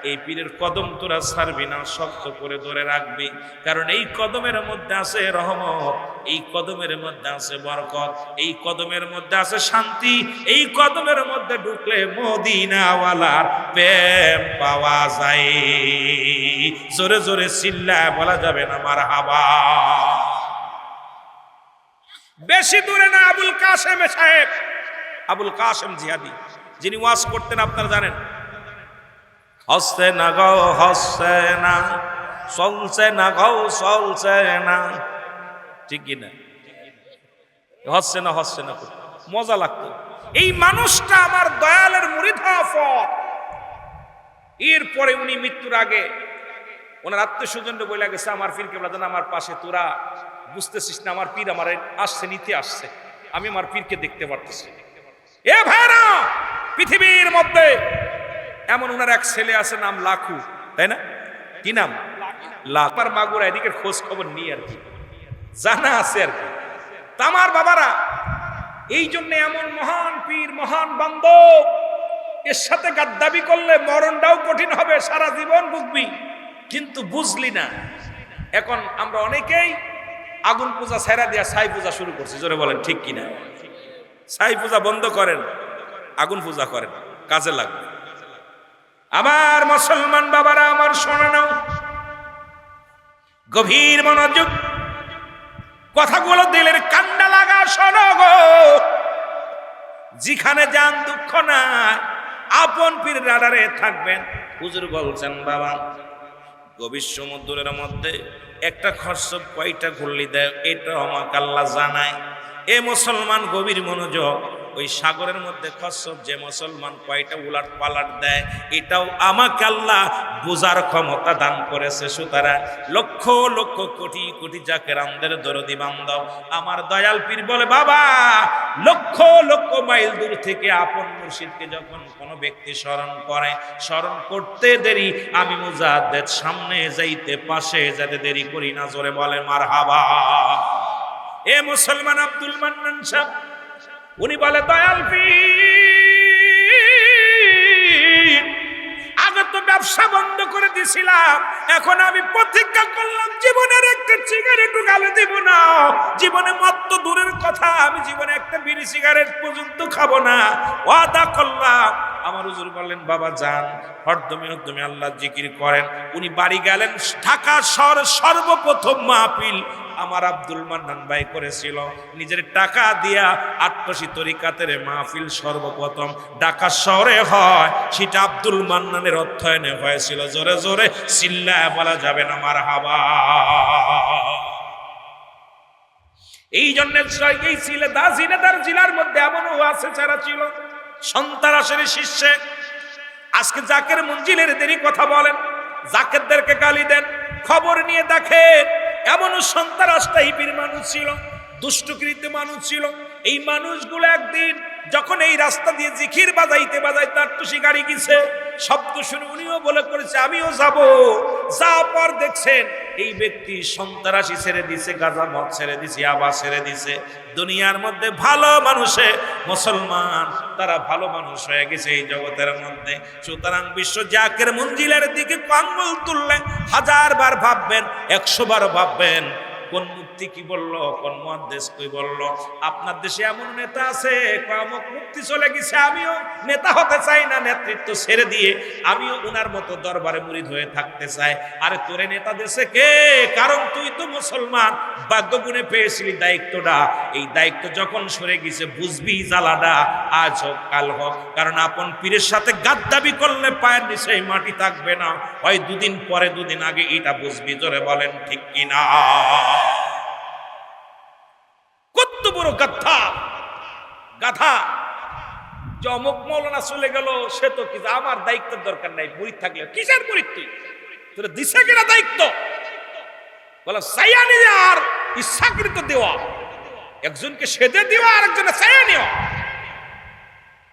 এই পীরের কদম তোরা ছাড়বি না শক্ত করে ধরে রাখবি কারণ এই কদমের মধ্যে আছে রহমত এই কদমের মধ্যে আছে বরকত এই কদমের মধ্যে আছে শান্তি এই কদমের মধ্যে ঢুকলে মদিনাওয়ালার প্রেম পাওয়া যায় জোরে জোরে চিল্লায় বলা যাবে না মারহাবা বেশি দূরে না আবুল কাসেম সাহেব আবুল কাসেম জিহাদি, যিনি ওয়াজ করতেন আপনারা জানেন, হসছে না গো হসছে না, চলছে না গো চলছে না, ঠিক কিনা? হচ্ছে না হচ্ছে না, মজা লাগতো। এই মানুষটা আমার দয়ালের মুরিদ হওয়া পর, এরপরে উনি মৃত্যুর আগে ওনার আত্মীয়স্বজন বলে গেছে, আমার পীর কেবলা জান আমার পাশে, তোরা বুঝতেছিস না, আমার পীর আমার আসছে, নিতে আসছে, আমি আমার পীরকে দেখতে পারতেছি। এ ভাইরা, পৃথিবীর মধ্যে এমন ওনার এক ছেলে আছে, নাম লাখু, তাই না? কি নাম? লাখ। আমার মাগুরা এদিকে খোঁজ খবর নিয়ে আর কি জানা আছে আর কি। আমার বাবারা, এই জন্য এমন মহান পীর, মহান বান্ধব, এর সাথে গাদ্দাবি করলে মরণটাও কঠিন হবে, সারা জীবন বুঝবি, কিন্তু বুঝলি না। এখন আমরা অনেকেই আগুন পূজা ছেড়া দিয়া ছাই পূজা শুরু করছি, জোরে বলেন ঠিক কিনা? ছাই পূজা বন্ধ করেন, আগুন পূজা করেন, কাজে লাগবে। আমার মুসলমান বাবারা, আমার শোনা নাও, গভীর মনোযোগ, কথাগুলো দিলের কান্ডা লাগা শোনো গো। যেখানে যান দুঃখ নাই, আপন পীর রাডারে থাকবেন। হুজুর বলছেন, বাবা গভীর সমুদ্রের মধ্যে একটা খরচব কয়টা ঘুরলি দেয়, এটা আমাকে আল্লাহ জানায়। এ মুসলমান গভীর মনোযোগ, ওই সাগরের মধ্যে খরচব যে মুসলমান কয়টা উলাট পালাট দেয়, এটাও আমাকে আল্লাহ বোঝার ক্ষমতা দান করেছে। সুতরাং লক্ষ লক্ষ কোটি কোটি জাকেরামদের দরদি বান্ধব, আমার দয়াল পীর বলে, বাবা লক্ষ লক্ষ মাইল দূর থেকে আপন মুর্শিদকে যখন কোনো ব্যক্তি স্মরণ করে, স্মরণ করতে দেরি, আমি মুজাদ্দেদ সামনে যাইতে পাশে যেতে দেরি করি না, জোরে বলে মারহাবা। এ মুসলমান আব্দুল মান্নান সাহেব, উনি বলে, দয়াল পীর আগে তো ব্যবসা বন্ধ করে দিছিলাম, এখন আমি প্রতিজ্ঞা করলাম জীবনের একটা সিগারেটও গালে দিব না। জীবনে মদ তো দূরের কথা, আমি জীবনে একটা বিড়ি সিগারেট পর্যন্ত খাবো না, ওয়াদা করলাম। আমার হুজুর বললেন, বাবা যান, হরদমে হরদমে আল্লাহ জিকির করেন। উনি বাড়ি গেলেন। ঢাকা শহর সর্বপ্রথম মাহফিল আমার আব্দুল মান্নান ভাই করেছিল, নিজের টাকা দিয়া ৮৮ তরিকাতের মাহফিল সর্বপ্রথম ঢাকা শহরে হয়, সেটা আব্দুল মান্নানের অর্থায়নে হয়েছিল। জোরে জোরে চিল্লায় বলা যাবে না মারহাবা। এই জন্য এই সিলেদার জেলার মধ্যে এমনও আছে যারা ছিল সন্ত্রাসের শীর্ষে। আজকে জাকের মঞ্জিলের দেরি কথা বলেন, জাকেরদেরকে গালি দেন, খবর নিয়ে দেখেন এমনও সন্ত্রাস টাইপের মানুষ ছিল, দুষ্টকৃত মানুষ ছিল। এই মানুষগুলো একদিন যখন এই রাস্তা দিয়ে জিকির বাজাইতে বাজাইতে আটটুসি গাড়ি গেছে, শব্দ শুনে উনিও বলে করেছে আমিও যাব। যা পর দেখছেন এই ব্যক্তি সন্ত্রাসী ছেড়ে দিছে, গাঁজা মদ ছেড়ে দিছে, আবার ছেড়ে দিছে। দুনিয়ার মধ্যে ভালো মানুষে মুসলমান, তারা ভালো মানুষ হয়ে গেছে এই জগতের মধ্যে। সুতরাং বিশ্ব জাকের মঞ্জিলের দিকে আঙ্গুল তুললে 1000 বার ভাববেন, 100 বার ভাববেন, কোন মুফতি কি বললো, কোন মুহাদ্দিস কি বললো। আপনার দেশে এমন নেতা আছে, অমুক মুফতি চলে গেছে, আমিও নেতা হতে চাই না, নেতৃত্ব ছেড়ে দিয়ে আমিও ওনার মতো দরবারে মুরিদ হয়ে থাকতে চাই। আরে তোরে নেতা দেশে কে? কারণ তুই তো মুসলমান, ভাগ্যগুণে পেয়েছিলি দায়িত্বটা। এই দায়িত্ব যখন সরে গেছে বুঝবি জ্বালাটা, আজ হোক কাল হোক। কারণ আপন পীরের সাথে গাদ্দাবি করলে পায়ের নিচে মাটি থাকবে না, হয় দুদিন পরে দুদিন আগে, এটা বুঝবি। জোরে বলেন ঠিক কিনা? কত বড় গাধা গাধা, যে অমুক মৌলানা চলে গেল, সে তো কি, আমার দায়িত্বের দরকার নাই, মুরিদ থাকলে কিসের মুরিদ? তুই তোর দিছে কিনা দায়িত্ব? বলো সায়ানি আর ইচ্ছাকৃত দেওয়া, একজনকে সেদে দেওয়া আর একজনে সায়া নেওয়া।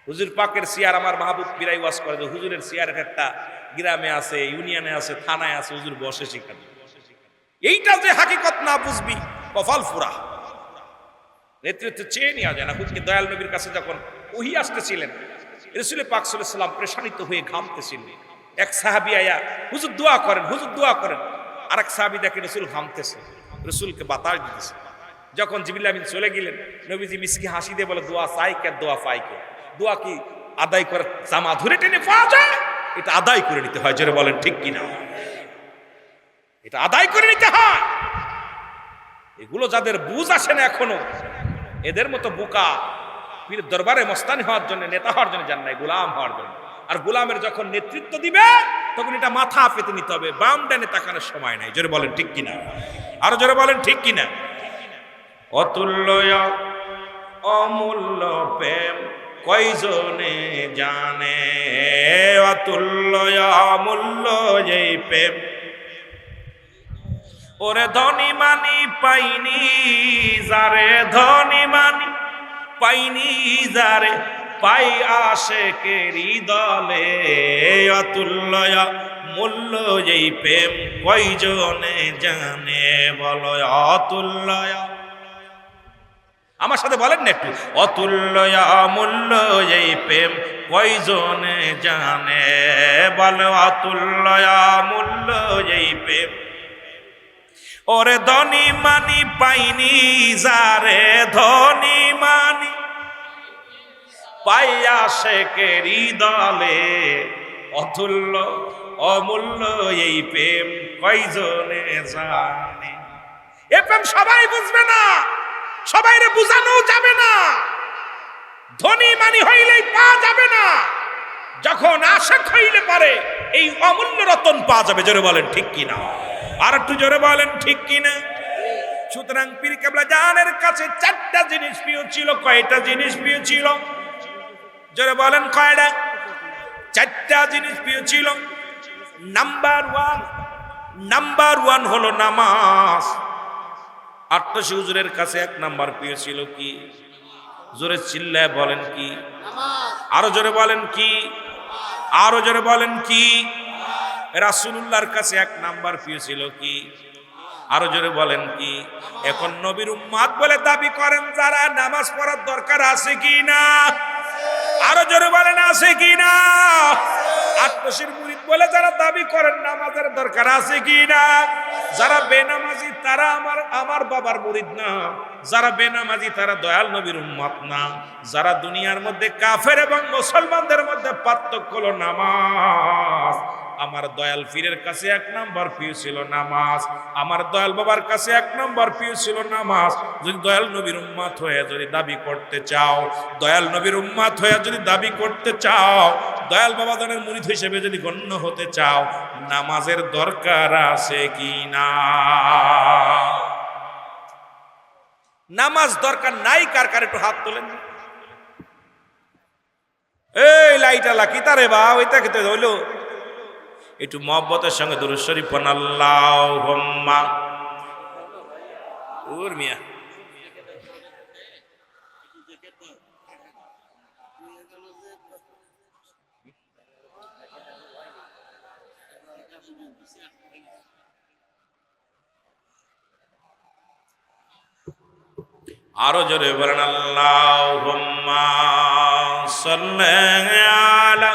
হুজুর পাকের সিয়ার আমার মাহবুব পীরাই ওয়াজ করে যে হুজুরের সিয়ার একটা গ্রামে আছে, ইউনিয়নে আছে, থানায় আছে, হুজুর বসে সেখানে। এইটা যে হাকিকত না বুঝবি, কপাল ফুরা। নেতৃত্ব চেয়ে নেওয়া যায় না। হুজুর দয়াল নবীর কাছে যখন ওহী আসতেছিলেন, রাসূল পাক সাল্লাল্লাহু আলাইহি ওয়াসাল্লাম পেরেশানিত হয়ে ঘামতেছিলেন। এক সাহাবী আয়া, হুজুর দোয়া করেন, হুজুর দোয়া করেন। আরেক সাহাবী দেখে রাসূল ঘামতেছে, রাসূলকে বাতাস দিতেছে। যখন জিবরিল আমিন চলে গেলেন, নবীজি মিসকি হাসি দিয়ে বলে, দোয়া চাই কে, দোয়া পাই কে? দোয়া কি আদায় করে জামা ধরে টেনে পাওয়া যায়? এটা আদায় করে নিতে হয়। জোরে বলেন ঠিক কিনা? এটা আদায় করে নিতে হয়। এগুলো যাদের বুঝ আসে না এখনো, এদের মতো বোকা পীরের দরবারে মস্তানি হওয়ার জন্য, নেতা হওয়ার জন্য যান নাই, গোলাম হওয়ার জন্য। আর গোলামের যখন নেতৃত্ব দিবে তখন এটা মাথা পেতে নিতে হবে, বাম ডানে তাকানোর সময় নাই। জোরে বলেন ঠিক কিনা, আরো জোরে বলেন ঠিক কিনা। অতুল্য অমূল্য প্রেম কয়জনে জানে, অতুল্য অমূল্য এই প্রেম ওরে ধনী মানি পাইনি যারে, ধনী মানি পাইনি যারে, পাই আশেকেরি দলে, অতুল্য মূল্য এই প্রেম কয়জনে জানে, বলো অতুল্য। আমার সাথে বলেন না একটু, অতুল্য মূল্য এই প্রেম কয়জনে জানে, বলো অতুল্য মূল্য এই প্রেম ওরে ধনী মানি পাইনি যারে, ধনী মানি পাইয়া শেখেরি দলে, অতুল্য অমূল্য এই প্রেম কয়জনে জানে। এ প্রেম সবাই বুঝবে না, সবাইরে বুঝানো যাবে না, ধনী মানি হইলেই পাওয়া যাবে না, যখন আশেক হইলে পারে এই অমূল্য রতন পাওয়া যাবে। জোরে বলেন ঠিক কিনা, আর একটু জোরে বলেন ঠিক কিনা। সুতরাং পীর কেবলা জানের কাছে চারটা জিনিস প্রিয় ছিল। কয়টা জিনিস প্রিয় ছিল? জোরে বলেন কয়টা? চারটা জিনিস প্রিয় ছিল। নাম্বার ওয়ান হলো নামাজ। আট্টাশি হুজুরের কাছে 1 নাম্বার প্রিয় ছিল কি? জোরে চিল্লায় বলেন কি? আরো জোরে বলেন কি? আরো জোরে বলেন কি? রাসূলুল্লাহর কাছে 1 নাম্বার প্রিয় ছিল কি? আরো জোরে বলেন কি? এখন নবীর উম্মত বলে দাবি করেন যারা, নামাজ পড়ার দরকার আছে কি না? আরো জোরে বলেন আছে কি না? আট্টাশির মুরিদ বলে যারা দাবি করেন নামাজের দরকার আছে কি না? যারা বেনামাজি তারা আমার বাবার মুরিদ না, যারা বেনামাজি তারা দয়াল নবীর উম্মত না। যারা দুনিয়ার মধ্যে কাফের এবং মুসলমানদের মধ্যে পার্থক্য হলো নামাজ, আমার দয়াল পীরের কাছে 1 নাম্বার প্রিয় ছিল নামাজ। আমার দয়াল বাবার কাছে 1 নাম্বার প্রিয় ছিল নামাজ। যদি দয়াল নবীর উম্মত হয়ে যদি দাবি করতে চাও, দয়াল নবীর উম্মত হয়ে যদি দাবি করতে চাও, দয়াল বাবা জানের মুরিদ হিসেবে যদি গণ্য হতে চাও, নামাজের দরকার আছে কি না? নামাজ দরকার নাই কার কার একটু হাত তোলেন। এই লাইটালা কি তারে বা ওইটা খেতে হইলো, একটু মহব্বতের সঙ্গে দুরূদ শরীফ পড়ুন। আল্লাহুম্মা মিয়া আরো জোরে বলেন আল্লাহুম্মা সাল্লি আলা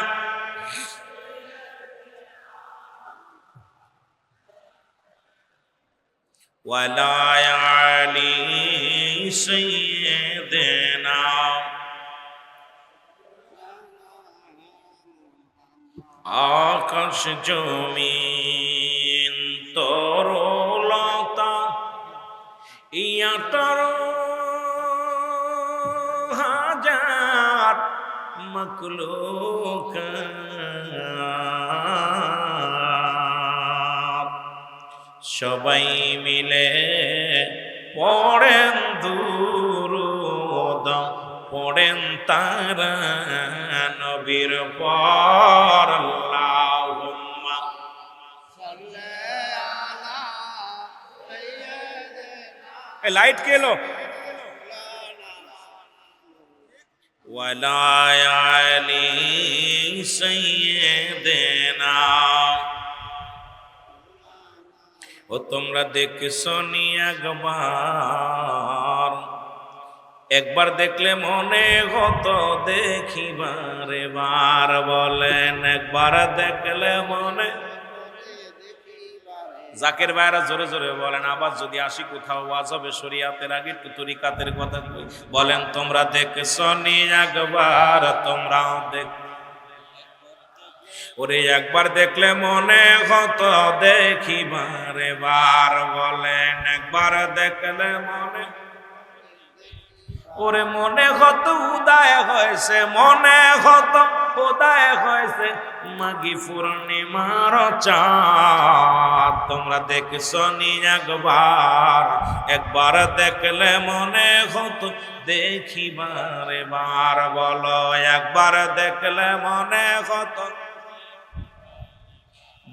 ওয়ালা আলি সাইয়্যিদিনা। আকাশ জমিন তরলতা ইয়াটার হাজার মাখলুকাত সবাই মিলে পড়েন দুরূদ, পড়েন তারা নবীর পর। আল্লাহুম্মা সাল্লি আলা সাইয়্যিদিনা। এই লাইট কে এলো? ওয়ালা আলি সাইয়্যিদিনা। ও তোমরা দেখছো নি একবার দেখলে মনে হতো দেখিবারে বার, বলেন একবার দেখলে মনে। জাকের ভাইরা জোরে জোরে বলেন। আবার যদি আসি কোথাও ওয়াজ হবে শরিয়াতের আগে একটু তরিকাতের কথা বলেন। তোমরা দেখছো নি একবার, তোমরা দেখ ওরে একবার দেখলে মনে হতো দেখিবারে বার, বলেন একবার দেখলে মনে। ওরে মনে হতো উদয় উদয় হয়েছে মনে হতো উদয় হয়েছে মাঘী পূর্ণিমার চাঁদ। তোমরা দেখছো নি একবার, একবার দেখলে মনে হতো দেখিবার বার। বলো একবার দেখলে মনে হতো।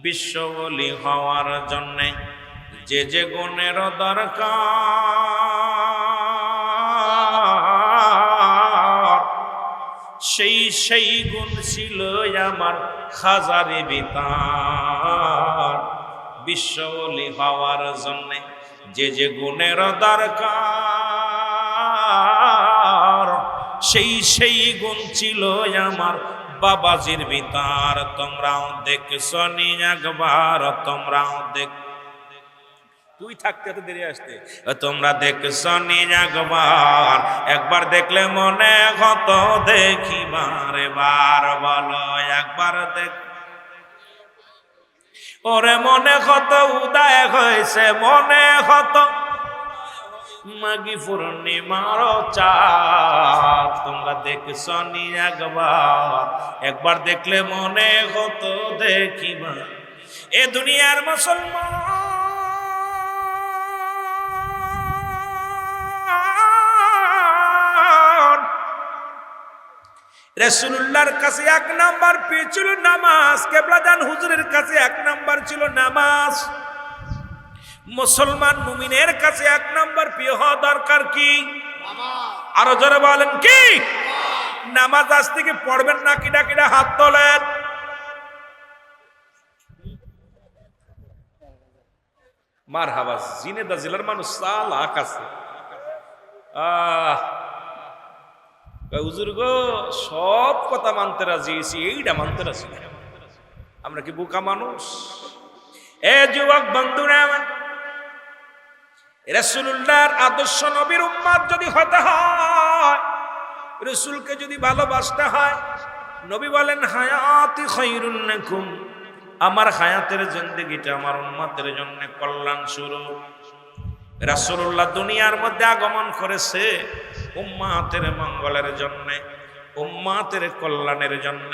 বিশ্ববলি হওয়ার জন্যে যে যে গুণের দরকার, সেই সেই গুণ ছিল আমার খাজারে বিতার। বিশ্ববলি হওয়ার জন্যে যে যে গুণের দরকার, সেই সেই গুণ ছিল আমার বাবাজির বিতার। তোমরাও দেখছো নি একবার, তোমরাও দেখ তুই থাকতে এত দেরি আসতে। তোমরা দেখছো নি একবার, একবার দেখলে মনে হতো দেখিবার বার। বলো একবার দেখ। ওরে মনে হতো উদয় হয়েছে মনে হতো মাঘী পূর্ণিমার চাঁদ। তোমরা দেখছো নি একবার, একবার দেখলে মনে হতো দেখিবার। এ দুনিয়ার মুসলমান রাসূলুল্লাহর কাছে এক নাম্বার প্রিয় ছিল নামাজ। কেবলাদান হুজুরের কাছে এক নাম্বার ছিল নামাজ। মুসলমান মুমিনের কাছে এক নাম্বার প্রিয় হওয়া দরকার কি? আরো জোরে বলেন কি? নামাজ আজ থেকে পড়বেন না কিনা কিনা হাত তোলেন। মারহাবা। জিনেদা জেলার মানুষ চালাক আছে। হুজুর গো সব কথা মানতে রাজি আছি, এইটা মানতে রাজি না। আমরা কি বোকা মানুষ? এ যুবক বন্ধুরা, রাসূলুল্লাহর আদর্শ নবীর উম্মত যদি হতে হয়, রাসূলকে যদি ভালোবাসতে হয়, নবী বলেন হায়াতি খায়রুন লাকুম, আমার হায়াতের জিন্দেগিটা আমার উম্মতের জন্য কল্যাণ স্বরূপ। রাসূলুল্লাহ দুনিয়ার মধ্যে আগমন করেছে উম্মতের মঙ্গলের জন্য, উম্মতের কল্যাণের জন্য।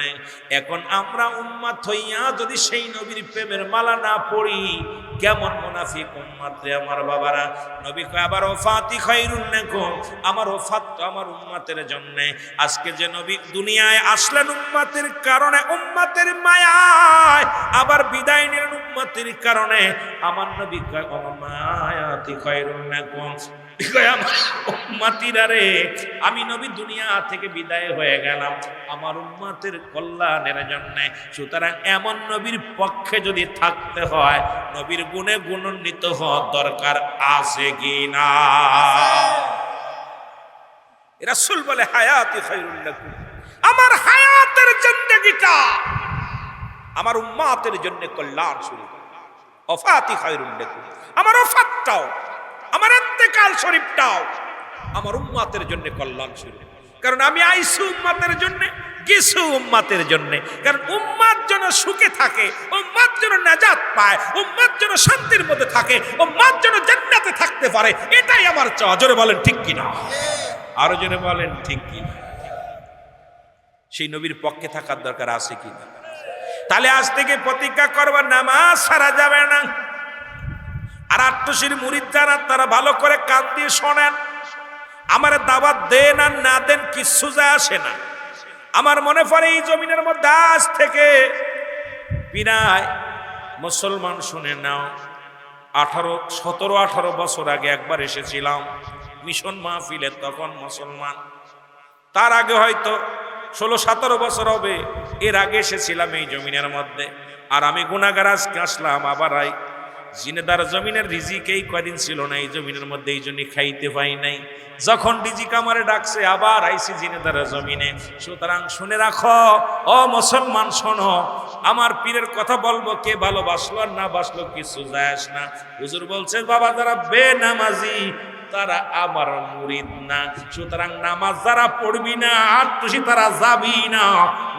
এখন আমরা উম্মত হইয়া যদি সেই নবীর প্রেমের মালা না পড়ি, কেমন মুনাফিক উম্মত রে আমার বাবারা। নবী কয় আবার ওফাতি খায়রুন লাকুম, আমার ওফাত তো আমার উম্মতের জন্য। আজকে যে নবী দুনিয়ায় আসলেন উম্মতের কারণে, উম্মতের মায়ায়, আবার বিদায় নিলেন উম্মতের কারণে। আমার নবী কয় মায়াতি খায়রুন লাকুম, আমি নবী দুনিয়া থেকে বিদায় হয়ে গেলাম আমার উম্মতের কল্যাণের জন্য। সুতরাং এমন নবীর পক্ষে যদি থাকতে হয়, নবীর গুণে গুণান্বিত হওয়ার দরকার আছে কি না? রাসূল বলে হায়াতি খায়রুল লাকুম, আমার হায়াতের জিন্দেগিটা আমার উম্মতের জন্য কল্যাণ স্বরূপ। ওফাতি খায়রুল লাকুম, আমার ওফাতটাও, আমার ইন্তেকাল শরীফটাও আমার উম্মতের জন্য কল্যাণ স্বরূপ। কারণ আমি আইসি উম্মতের জন্য, গেছি উম্মতের জন্য। কারণ উম্মত যেন সুখে থাকে, উম্মত যেন নাজাত পায়, উম্মত যেন শান্তির মধ্যে থাকে, উম্মত যেন জান্নাতে থাকতে পারে, এটাই আমার চাওয়া। জোরে বলেন ঠিক কিনা? আরো জোরে বলেন ঠিক কিনা? সেই নবীর পক্ষে থাকার দরকার আছে কিনা? তাহলে আজ থেকে প্রতিজ্ঞা করবার নামাজ ছাড়া যাবে না। আর আট্টশির মুরিদ যারা, তারা ভালো করে কান দিয়ে শোনেন। আমার দাওয়াত দেন আর না দেন কিচ্ছু যায় আসে না। আমার মনে পড়ে এই জমিনের মধ্যে আজ থেকে বিনায় মুসলমান শুনে নাও, 17-18 বছর আগে একবার এসেছিলাম মিশন মাহফিলে, তখন মুসলমান। তার আগে হয়তো 16-17 বছর হবে, এর আগে এসেছিলাম এই জমিনের মধ্যে। আর আমি গুনাহগার আজকে আসলাম আবার। জিনেদার জমিনের রিজিক এই কদিন ছিল না এই জমিনের মধ্যে, এই জন্য খাইতে পাই নাই। যখন রিজিক আমারে ডাকছে আবার আইসি জিনেদার জমিনে। সুতরাং শুনে রাখো ও মুসলমান, শোনো, আমার পীরের কথা বলবো, কে ভালোবাসলো আর না বাসলো কিছু যায় আসে না। হুজুর বলছে বাবা যারা বেনামাজি তারা আমার মুরিদ না। সুতরাং নামাজ যারা পড়বি না আত্মসী তারা যাবি না,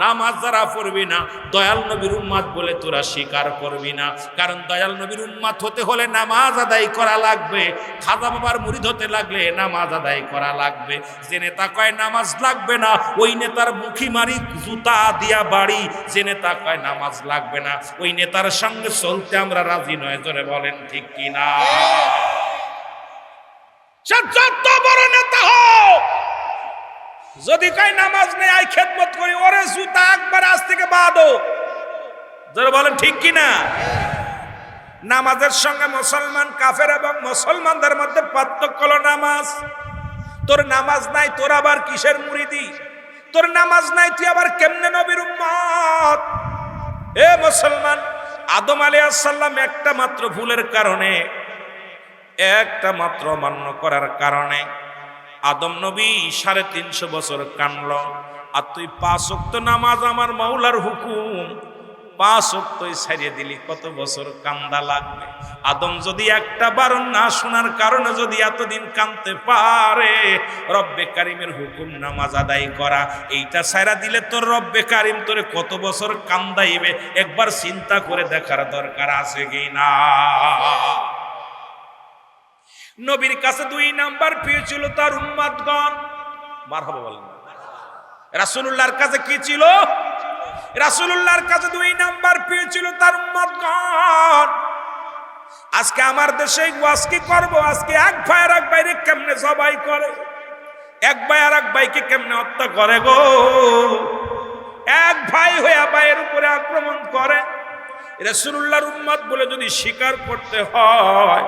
নামাজ যারা পড়বি না দয়াল নবীর উম্মত বলে তোরা স্বীকার করবি না। কারণ দয়াল নবীর উম্মত হতে হলে নামাজ আদায় করা লাগবে, খাজা বাবার মুরিদ হতে লাগলে নামাজ আদায় করা লাগবে। যে নেতা কয় নামাজ লাগবে না ওই নেতার মুখি মারি জুতা দিয়া বাড়ি, যে নেতা কয় নামাজ লাগবে না ওই নেতার সঙ্গে চলতে আমরা রাজি নয়। জোরে বলেন ঠিক কিনা? সে যত বড় নেতা হোক, যদি কয় নামাজ নেই আই খেদমত করি, ওরে জুতা একবার আজ থেকে বাঁধো। জোরে বলেন ঠিক কিনা? নামাজের সঙ্গে মুসলমান কাফের এবং মুসলমানদের মধ্যে পার্থক্য হলো নামাজ। তোর নামাজ নাই, তোর আবার কিসের মুরিদি? তোর নামাজ নাই, তুই আবার কেমনে নবীর উম্মত? এ মুসলমান, আদম আলাইহিস সালাম একটা মাত্র ভুলের কারণে, একটা মাত্র অমান্য করার কারণে আদম নবী 350 বছর কানল। আর তুই 5 ওয়াক্ত নামাজ আমার মাওলার হুকুম 5 ওয়াক্তই ছাড়িয়ে দিলি, কত বছর কান্দা লাগবে? আদম যদি একটা বারণ না শোনার কারণে যদি এতদিন কাঁদতে পারে, রব্বে কারিমের হুকুম নামাজ আদায় করা এইটা ছাইরা দিলে তোর রব্বে কারিম তোরে কত বছর কান্দাইবে একবার চিন্তা করে দেখার দরকার আছে কি না? নবীর কাছে 2 নাম্বার পেয়েছিল তার উম্মতগণ। মারহাবা বলেন। রাসূলুল্লাহর কাছে কি ছিল? রাসূলুল্লাহর কাছে 2 নাম্বার পেয়েছিল তার উম্মতগণ। আজকে আমার দেশে ওয়াজ কি করব? আজকে এক ভাই আর এক ভাইরে কেমনে জবাই করে, এক ভাই আর এক ভাইকে কেমনে হত্যা করে গো, এক ভাই হয়ে ভাইয়ের উপরে আক্রমণ করে। রাসূলুল্লাহর উম্মত বলে যদি স্বীকার করতে হয়,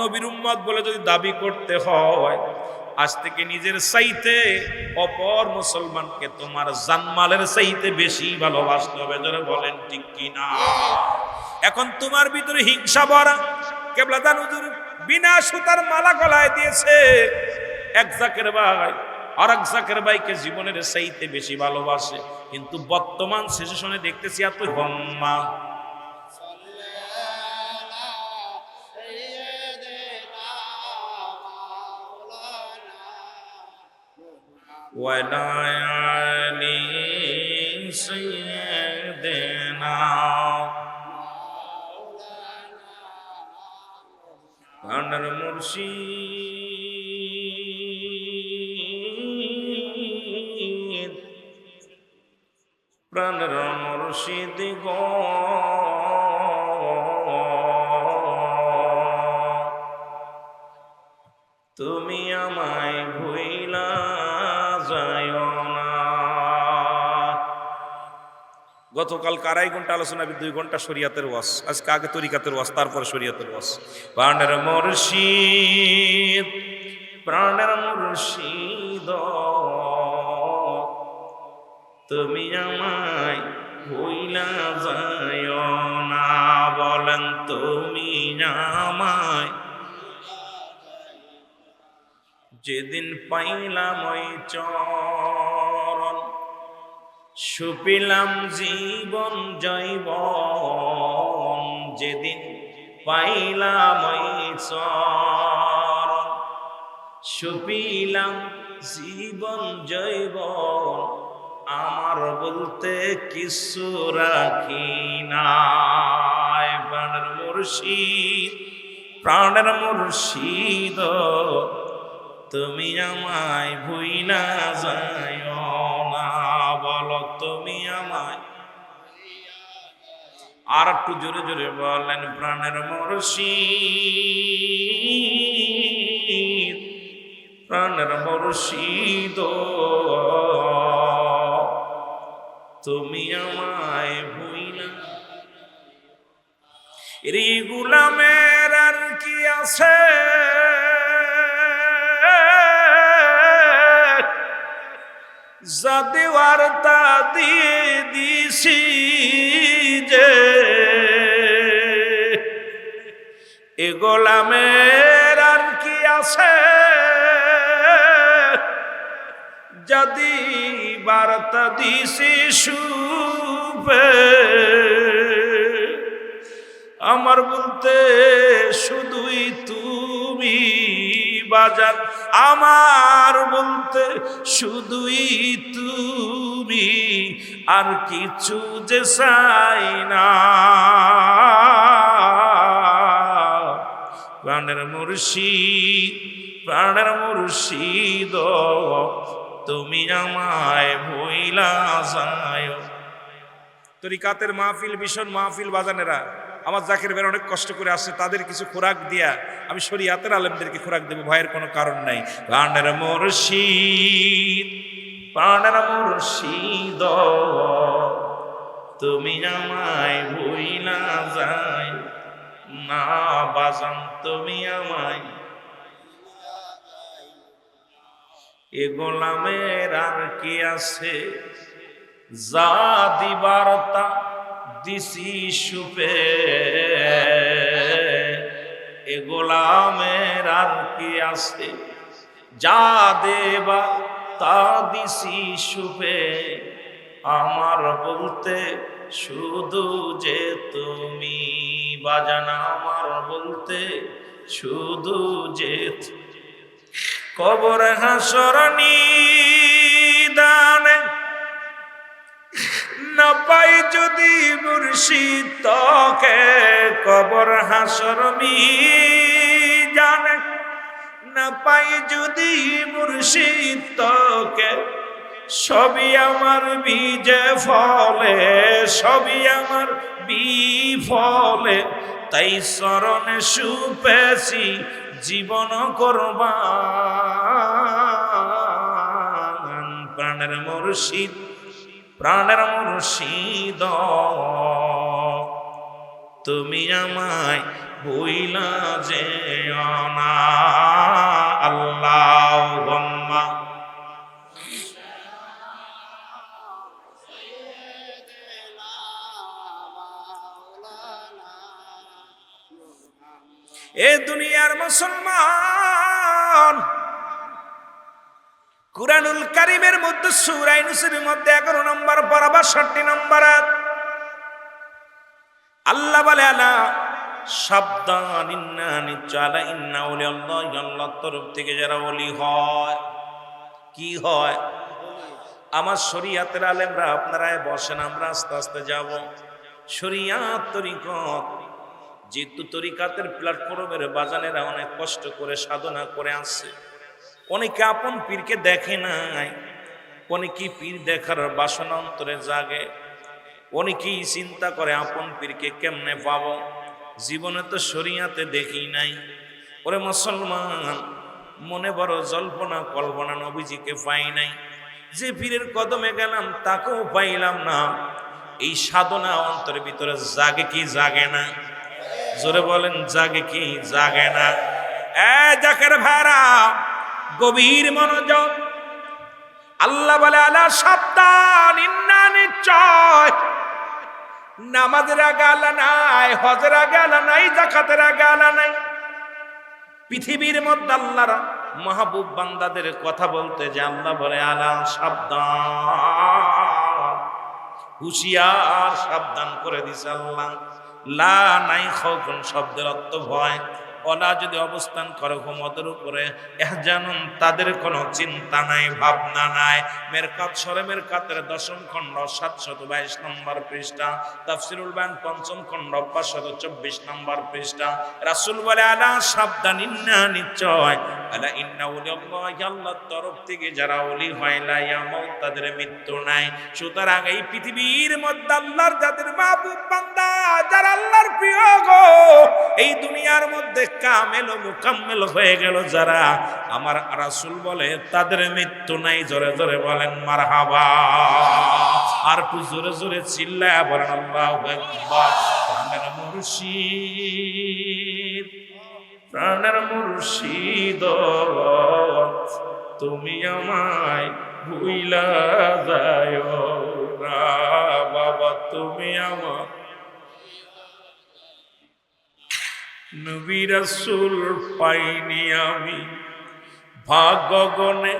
নবীর উম্মত বলে যদি দাবি করতে হয়, আজ থেকে নিজের চাইতে অপর মুসলমানকে তোমার জানমালের চাইতে বেশি ভালোবাসতে হবে। যারা বলেন ঠিক কিনা? এখন তোমার ভিতরে হিংসা ভরা। কেবলাদান হুজুর বিনা সুতার মালা গলায় দিয়েছে, এক জাকের ভাই আর এক জাকের ভাইকে জীবনের চাইতে বেশি ভালোবাসে, কিন্তু বর্তমান সিচুয়েশনে দেখতেছি এত হম্মা। ওয়ালায়ালি সাইয়্যিদিনা প্রাণের মুর্শিদ, প্রাণের মুর্শিদ গো, তুমি আমায় ভুইলা যাইও না। গতকাল 2.5 ঘন্টা আলোচনা, 2 ঘন্টা শরিয়াতের ওয়াজ, আজকে আগে তরিকাতের ওয়াজ, তারপর শরিয়াতের ওয়াজ। প্রাণের মুর্শিদ, প্রাণের মুর্শিদ তুমি আমায় ভুইলা যাইও না। বলেন তুমি আমায় যেদিন পাইলাম ওই চরণ, সুপিলাম জীবন জৈবন। যেদিন পাইলাম ওই চরণ, সুপিলাম জীবন জৈবন। আমার বলতে কিছু রাখি নাই। প্রাণের মুর্শিদ, প্রাণের মুর্শিদ তুমি আমায় ভুইলা যাইও না। বলো তুমি আমায়, আর একটু জোরে জোরে বলেন। প্রাণের মুর্শিদ, প্রাণের মুর্শিদ তুমি আমায় ভুইলা। রে গোলামের আর কি আছে, যা দেওয়ার তা দিয়ে দিছি যে। এ গোলামের আর কি আছে, যদি বার্তা দিছি শুভে। আমার বলতে শুধুই তুমি বাজার আমার বলতে শুধুই তুমি, আর কিছু যে চাই না। প্রাণের মুর্শিদ, প্রাণের মুর্শিদ, তুমি আমায় ভুইলা যায়। তরিকাতের মাহফিল, ভীষণ মাহফিল বাজানেরা, আমার জাকির ভাই অনেক কষ্ট করে আসছে, তাদের কিছু খোরাক দিয়া আমি শরীয়তের আলেমদেরকে খোরাক দেবো, ভয়ের কোনো কারণ নাই। প্রাণের মুর্শিদ, প্রাণের মুর্শিদ, তুমি আমায় ভুইলা যায় না বাজান, তুমি আমায়। এ গোলামের আর কি আছে, যা দিবার তা দিছি সুপে। এ গোলামের আর কি আছে, যা দেবার তা দিছি সুপে। আমার বলতে শুধু যে তুমি বাজানা, আমার বলতে শুধু যে। কবর হাসর নিদানে না পাই যদি মুর্শিদ তোকে, কবর হাসর মিজানে না পাই যদি মুর্শিদ তোকে, সবই আমার বীজে ফলে, সবই আমার বিফলে। তাই চরণে সুপেছি জীবন করবান। প্রাণের মুর্শিদ, প্রাণের মুর্শিদ, তুমি আমায় ভুইলা যেও না। আল্লাহুম্মা এ দুনিয়ার মুসলমান, কুরআনুল কারীমের মধ্যে সূরা ইউনূসের মধ্যে 11 নম্বর পারা 62 নম্বর আয়াত আল্লাহ বলে, আলা সাবধান, ইন্না নিশ্চয় ইন্না আউলিয়াল্লাহি, আল্লাহর তরফ থেকে যারা ওলি হয়। কি হয়? আমার শরীয়তের আলেমরা, আপনারা বসেন, আমরা আস্তে আস্তে যাব। শরীয়ত তরিকত, যেহেতু তরিকাতের প্ল্যাটফর্মের বাজানেরা অনেক কষ্ট করে সাধনা করে আসছে, অনেকে আপন পীরকে দেখে নাই, অনেকেই পীর দেখার বাসনা অন্তরে জাগে, অনেকেই চিন্তা করে আপন পীরকে কেমনে পাবো, জীবনে তো শরীয়তে দেখি নাই। ওরে মুসলমান, মনে বড় জল্পনা কল্পনা, নবীজিকে পাই নাই, যে পীরের কদমে গেলাম তাকেও পাইলাম না। এই সাধনা অন্তরের ভিতরে জাগে কি জাগে না? জোরে বলেন, জাগে কি জাগে না? জাকের ভাইরা, গভীর মনোযোগ। আল্লাহ বলে, আলা সাবধান, ইন্না নিশ্চয়। নামাজের আগে আল্লাহ নাই, হজের আগে আল্লাহ নাই, যাকাতের আগে আল্লাহ নাই। পৃথিবীর মধ্যে আল্লাহর মাহবুব বান্দাদের কথা বলতে যে আল্লাহ বলে, আলা সাবধান, হুঁশিয়ার, সাবধান করে দিছে আল্লাহ। লা নাই খাউফুন শব্দের অর্থ ভয়, ওলা যদি অবস্থান করে ক্ষমতার উপরে, এহজানুন তাদের কোনো চিন্তা নাই, ভাবনা নাই। মেরকাত সরে মেরকাতের 10ম খণ্ড 722 নম্বর পৃষ্ঠা, তাফসিরুল বায়ান 5ম খণ্ড 524 নম্বর পৃষ্ঠা। রাসূল বলে, আলা সাবধান, ইন্না নিশ্চয়, আলা ইন্না ওলিয়াল্লাহি, আল্লাহর তরফ থেকে যারা ওলি হয়, লা ইয়ামুত তাদের মৃত্যু নাই। সুতরাং এই পৃথিবীর মধ্যে আল্লাহর যাদের মাহবুব বান্দা, যারা আল্লাহর প্রিয় গো, এই দুনিয়ার মধ্যে কামেল ও মুকাম্মেল হয়ে গেল যারা, আমার রাসূল বলে তাদের মৃত্যু নাই। জোরে জোরে বলেন মারহাবা। আর একটু জোরে জোরে চিল্লায়া বলেন আল্লাহু আকবার। প্রাণের মুর্শিদ, প্রাণের মুর্শিদ, তুমি আমায় ভুইলা যায়ো না বাবা, তুমি আমার নবী রাসূল পাইনি আমি, ভাগ্য গণে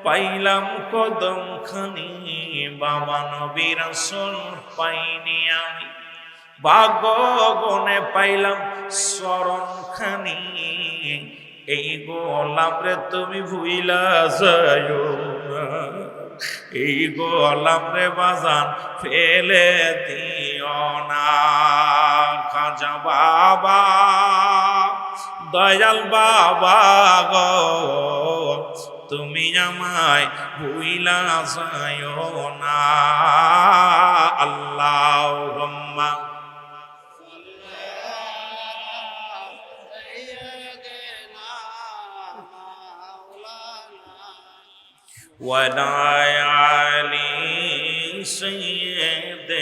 পাইলাম কদম খানি বাবা, নবী রাসূল পাইনি আমি, ভাগ্য গণে পাইলাম চরণ খানি। এই গোলাম রে তুমি ভুইলা যাইও না, এই গোলাম রে বাজান ফেলে দিও না। খাজা বাবা দয়াল বাবা গো তুমি আমায় ভুইলা যাইও না। আল্লাহুম্মা وعلى آل سيدنا